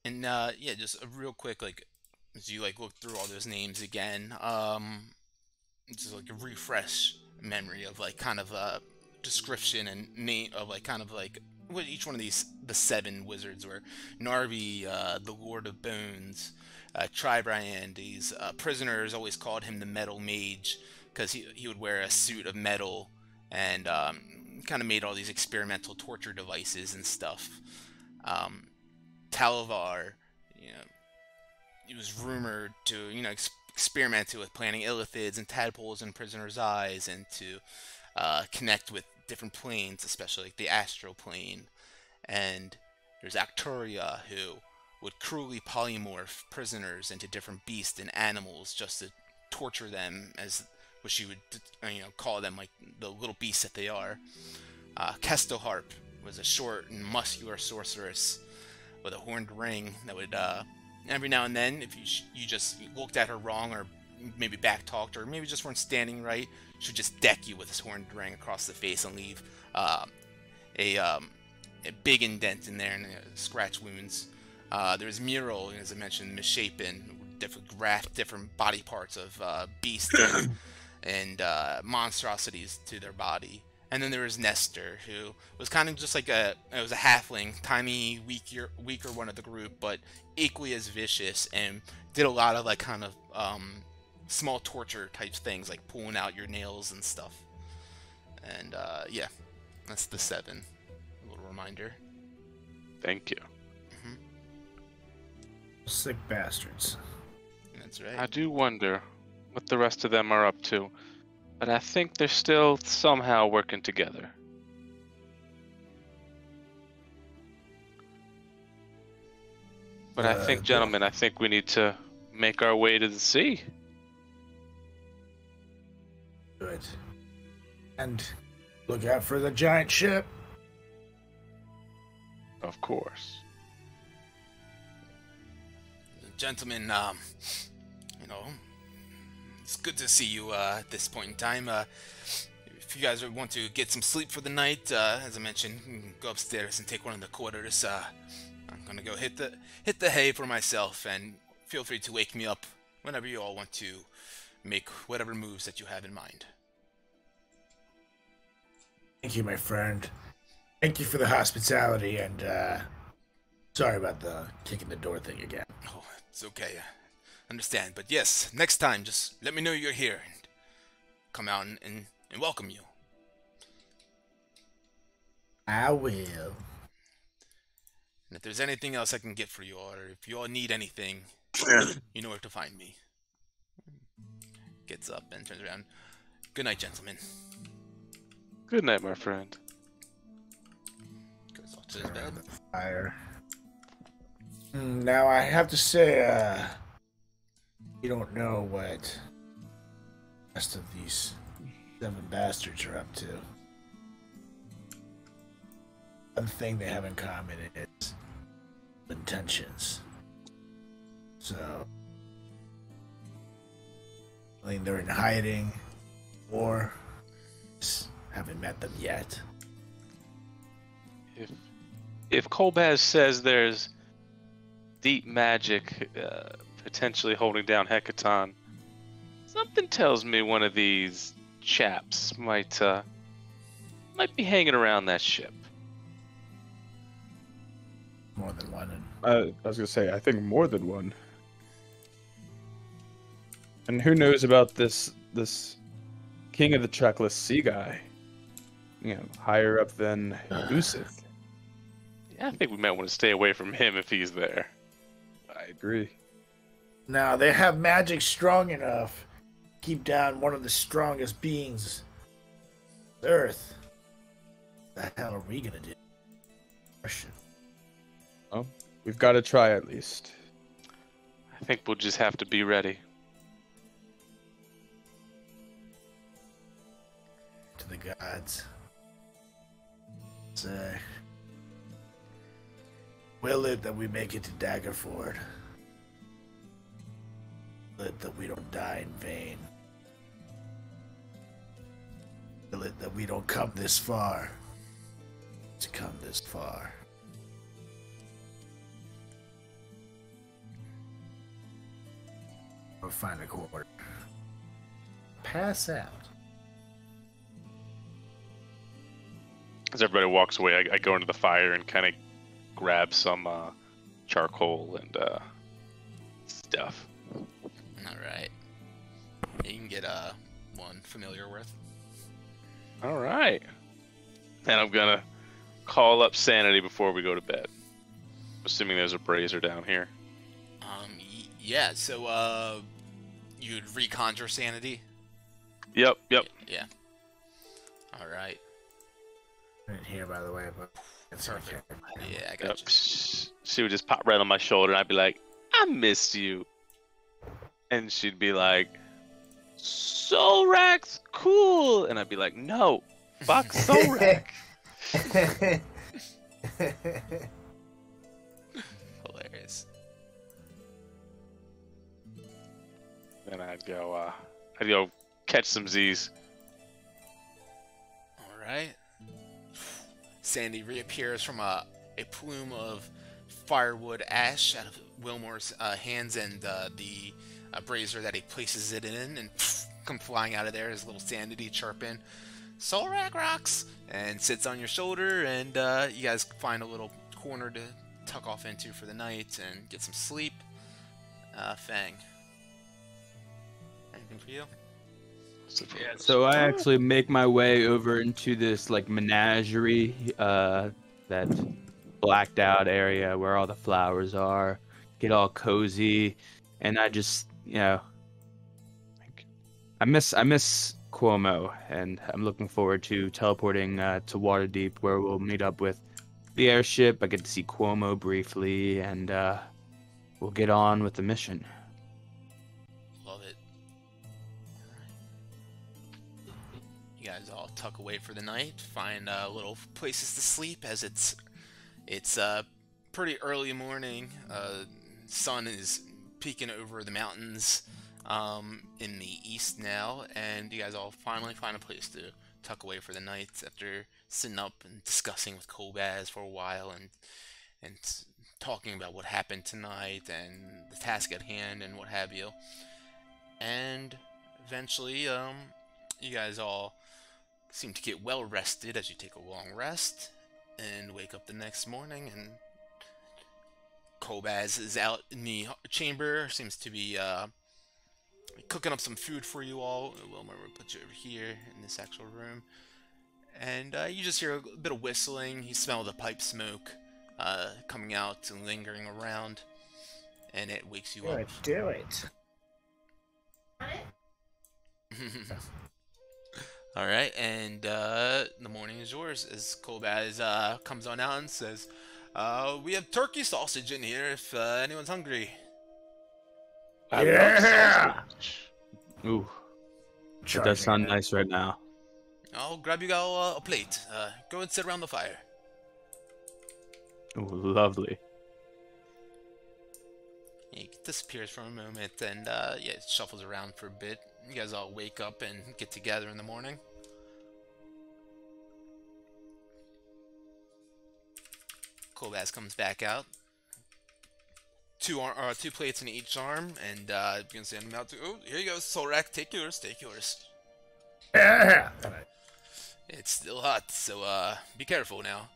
And yeah, just a real quick, like, as you like look through all those names again, just like a refresh memory of like kind of a description and name of like kind of like what each one of the 7 wizards were. Narvi, the Lord of Bones, Tribriand, these prisoners always called him the Metal Mage because he would wear a suit of metal and kind of made all these experimental torture devices and stuff. Talivar, you know, he was rumored to, you know, experimented with planting illithids and tadpoles in prisoners' eyes and to connect with different planes, especially like the astral plane. And there's Acturia, who would cruelly polymorph prisoners into different beasts and animals just to torture them, as what she would, you know, call them like the little beasts that they are. Kestelharp was a short and muscular sorceress with a horned ring that would every now and then, if you just looked at her wrong or maybe back talked or maybe just weren't standing right should just deck you with his horned ring across the face and leave a big indent in there and scratch wounds. There's mural, as I mentioned, misshapen, different body parts of beasts and monstrosities to their body. And then there was Nestor, who was kind of just like it was a halfling, tiny, weaker one of the group, but equally as vicious, and did a lot of like kind of small torture type things, like pulling out your nails and stuff. And yeah, that's the 7. A little reminder. Thank you. Sick bastards. That's right. I do wonder what the rest of them are up to, but I think they're still somehow working together. But I think, gentlemen, I think we need to make our way to the sea. Good. And look out for the giant ship. Of course. Gentlemen, you know, it's good to see you at this point in time. If you guys want to get some sleep for the night, as I mentioned, you can go upstairs and take one of the quarters. I'm gonna go hit the hay for myself, and feel free to wake me up whenever you all want to make whatever moves that you have in mind. Thank you, my friend. Thank you for the hospitality, and sorry about the kicking the door thing again. Oh, it's okay. I understand. But yes, next time, just let me know you're here and come out and welcome you. I will. And if there's anything else I can get for you all, or if you all need anything, you know where to find me. Gets up and turns around. Good night, gentlemen. Good night, my friend. Goes off to his bed. Fire. Now I have to say, you don't know what the rest of these 7 bastards are up to. One thing they have in common is intentions. So, I think they're in hiding, or just haven't met them yet. If Kolbaz says there's deep magic potentially holding down Hecaton, something tells me one of these chaps might be hanging around that ship. More than one. I was gonna say, I think more than one. And who knows about this king of the trackless sea guy? You know, higher up than Usith. Yeah, I think we might want to stay away from him if he's there. I agree. Now, they have magic strong enough to keep down one of the strongest beings on Earth. What the hell are we gonna do? Question. Well, we've got to try at least. I think we'll just have to be ready. To the gods. Say, will it that we make it to Daggerford? Will it that we don't die in vain? Will it that we don't come this far to come this far? Or find a quarter. Pass out. As everybody walks away, I go into the fire and kind of grab some charcoal and stuff. Alright. You can get one familiar worth. All right. And I'm gonna call up Sanity before we go to bed. Assuming there's a brazier down here. Yeah, so you'd reconjure sanity? Yep. Yeah. Alright. I didn't hear, by the way, but it's Perfect. okay. Yeah, I Yep. got you. She would just pop right on my shoulder and I'd be like, I missed you. And she'd be like, Solrak's cool. And I'd be like, no, fuck Solrak. Hilarious. Then I'd go catch some Z's. All right. Sandy reappears from a plume of firewood ash out of Wilmore's hands and the brazier that he places it in, and come flying out of there, his little Sandy chirping, Solrak rocks, and sits on your shoulder, and you guys find a little corner to tuck off into for the night and get some sleep. Fang, anything for you? Yeah, so I actually make my way over into this like menagerie, that blacked out area where all the flowers are, get all cozy, and I just, I miss Cuomo, and I'm looking forward to teleporting to Waterdeep, where we'll meet up with the airship. I get to see Cuomo briefly, and we'll get on with the mission. Love it. You guys all tuck away for the night, find little places to sleep, as it's pretty early morning. Sun is peeking over the mountains in the east now, and you guys all finally find a place to tuck away for the night after sitting up and discussing with Kobaz for a while and talking about what happened tonight and the task at hand and what have you. And eventually, you guys all seem to get well rested as you take a long rest and wake up the next morning, and Kobaz is out in the chamber, seems to be cooking up some food for you all. Wilmer will put you over here in this actual room, and you just hear a bit of whistling. You smell the pipe smoke coming out and lingering around, and it wakes you up. Do it. All right, and the morning is yours as Kobaz comes on out and says, "We have turkey sausage in here if anyone's hungry." I love sausage. Ooh, it does sound nice right now. I'll grab you all a plate. Go and sit around the fire. Ooh, lovely. He disappears for a moment, and it shuffles around for a bit. You guys all wake up and get together in the morning. Kobaz comes back out. Two plates in each arm, and begins to hand them out to. Oh, here you go, Solrak. Take yours. Take yours. Yeah. It's still hot, so be careful now.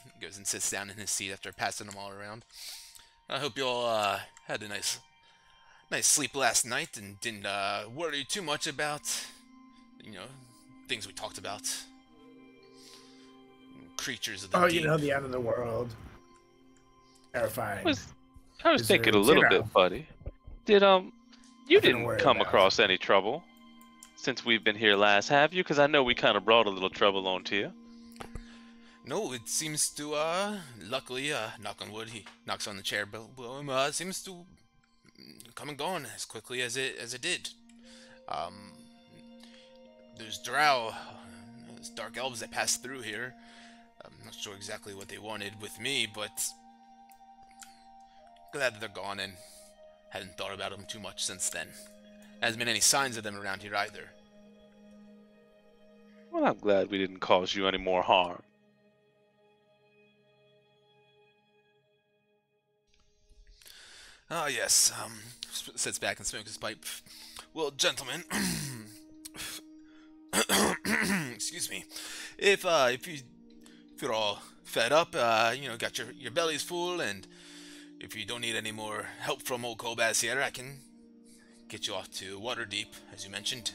He goes and sits down in his seat after passing them all around. I hope you all had a nice sleep last night and didn't worry too much about, things we talked about. Creatures of the deep. The end of the world. Terrifying. I was thinking a little bit, buddy. You didn't come across any trouble since we've been here last, have you? Because I know we kind of brought a little trouble onto you. No, it seems to, luckily, knock on wood, he knocks on the chair below him, seems to come and gone as quickly as it did. There's drow, those dark elves that passed through here. I'm not sure exactly what they wanted with me, but glad that they're gone, and hadn't thought about them too much since then. Hasn't been any signs of them around here either. Well, I'm glad we didn't cause you any more harm. Ah, yes, sits back and smokes his pipe. Well, gentlemen, excuse me, if you're all fed up, got your bellies full, and if you don't need any more help from old Kobaz here, I can get you off to Waterdeep, as you mentioned.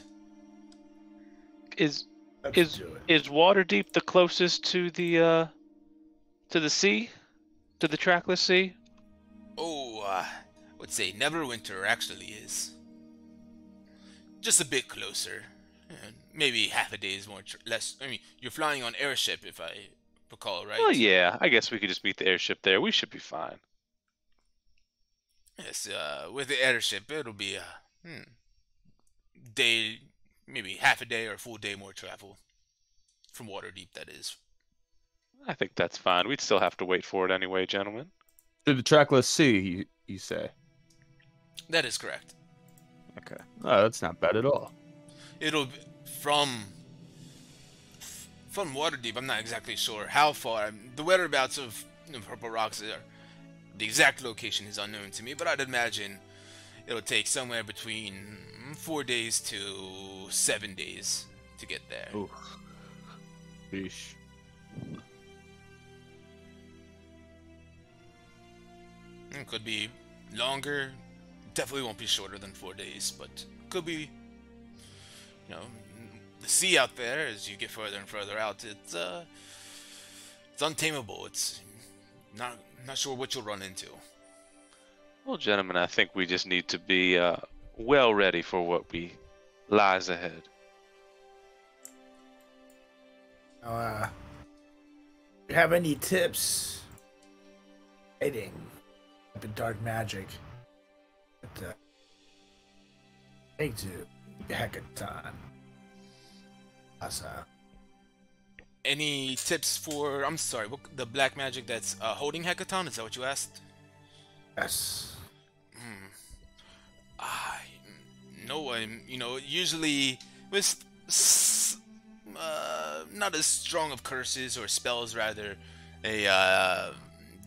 Is Waterdeep the closest to the sea, to the trackless sea? Oh, I would say Neverwinter actually is. Just a bit closer. Maybe half a day's less. I mean, you're flying on airship, if I recall right. Oh yeah, I guess we could just meet the airship there. We should be fine. Yes, with the airship, it'll be a day, maybe half a day or a full day more travel from Waterdeep, that is. I think that's fine. We'd still have to wait for it anyway, gentlemen. To the trackless sea, you say? That is correct. Okay. Okay. Oh, that's not bad at all. It'll be from Waterdeep. I'm not exactly sure how far. The whereabouts of Purple Rocks are. The exact location is unknown to me, but I'd imagine it'll take somewhere between 4 days to 7 days to get there. Ooh. Sheesh. It could be longer. Definitely won't be shorter than 4 days, but could be. You know, the sea out there, as you get further and further out, it's untamable. It's not sure what you'll run into. Well, gentlemen, I think we just need to be well ready for what lies ahead. Do you have any tips fighting the dark magic that take to Hackathon? Any tips for? I'm sorry, the black magic that's holding Hackathon? Is that what you asked? Yes. No, usually with not as strong of curses or spells, rather a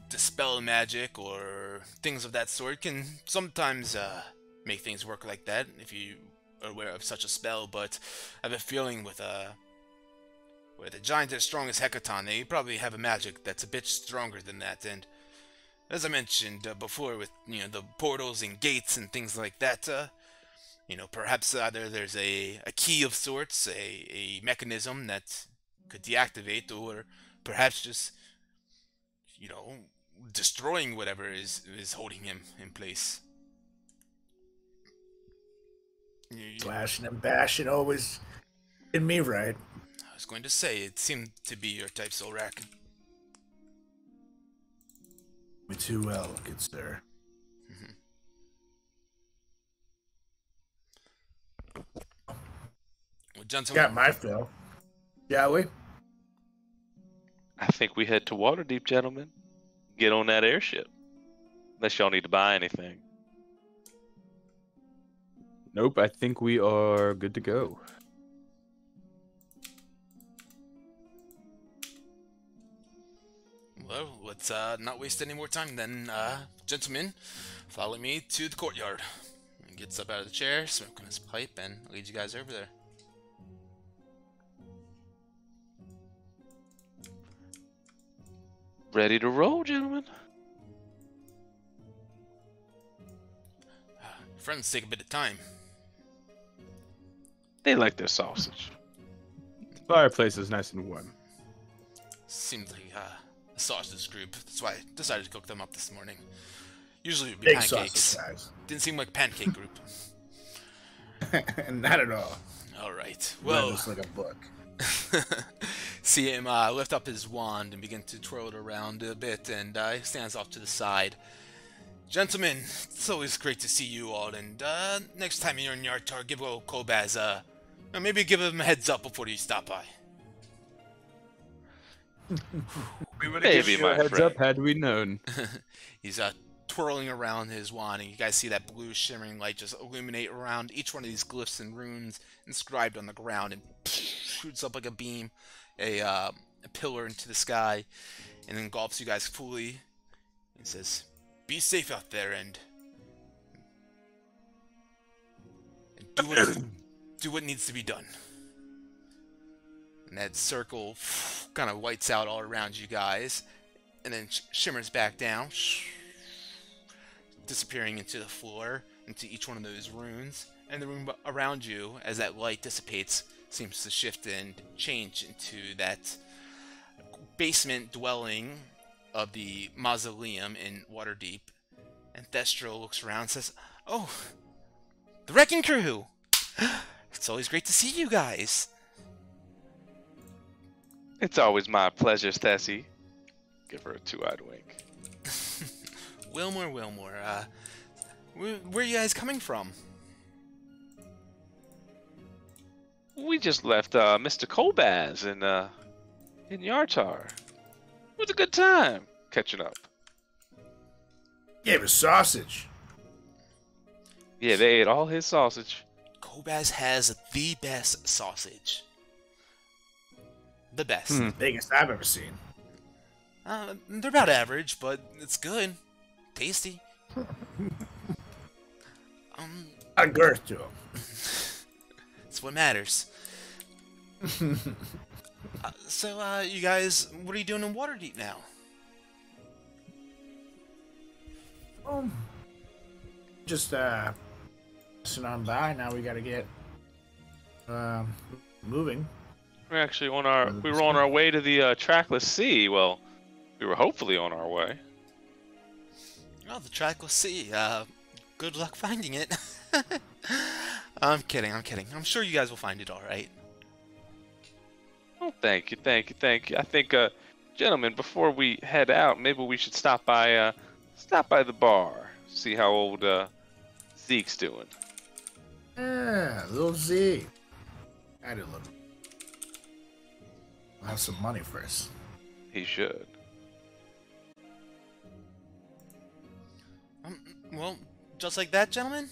dispel magic or things of that sort can sometimes make things work like that if you are aware of such a spell. But I have a feeling with a giant as strong as Hekaton, they probably have a magic that's a bit stronger than that. And as I mentioned before, with the portals and gates and things like that, perhaps either there's a key of sorts, a mechanism that could deactivate, or perhaps just destroying whatever is holding him in place. Slashing and bashing always in me, right? I was going to say, it seemed to be your type, Solrak. Me too well, good sir. Well, gentlemen, Got my fill. Shall we? I think we head to Waterdeep, gentlemen. Get on that airship. Unless y'all need to buy anything. Nope, I think we are good to go. well, let's not waste any more time then. Gentlemen, follow me to the courtyard. He gets up out of the chair, smoking his pipe, and leads you guys over there. Ready to roll, gentlemen. Friends take a bit of time. They like their sausage. The fireplace is nice and warm. Seems like a sausage group. That's why I decided to cook them up this morning. Usually it would be Big pancakes. sausage guys. Didn't seem like pancake group. Not at all. All right. Well, Well, looks like a book. see him lift up his wand and begin to twirl it around a bit, and he stands off to the side. Gentlemen, it's always great to see you all, and next time you're in Yartar, give old Kobaz maybe give him a heads up before you stop by. We would have Maybe, given you my a heads friend. up had we known. He's twirling around his wand, and you guys see that blue shimmering light just illuminate around each one of these glyphs and runes inscribed on the ground, and shoots up like a beam, a pillar into the sky, and engulfs you guys fully. He says, "Be safe out there, and do what needs to be done." And that circle kind of whites out all around you guys, and then shimmers back down, disappearing into the floor, into each one of those runes. And the room around you, as that light dissipates, seems to shift and change into that basement dwelling of the mausoleum in Waterdeep. And Thestro looks around and says, "Oh, the Wrecking Crew! It's always great to see you guys." It's always my pleasure, Stassi. Give her a two-eyed wink. Wilmore, where are you guys coming from? We just left Mr. Kolbaz in Yartar. It was a good time catching up. Gave us sausage. Yeah, they ate all his sausage. Kobaz has the best sausage. The best. Biggest I've ever seen. They're about average, but it's good. Tasty. A girth to them. That's what matters. So, you guys, what are you doing in Waterdeep now? Just sitting on by. Now we gotta get moving. We're actually on our we were on our way to the trackless sea. Well, we were hopefully on our way. Oh, the trackless sea. Good luck finding it. I'm kidding. I'm sure you guys will find it all right. Oh, thank you. I think, gentlemen, before we head out, maybe we should stop by the bar, see how old Zeke's doing. Yeah, little Z. I did a little. I'll have some money first. He should. Well, just like that, gentlemen,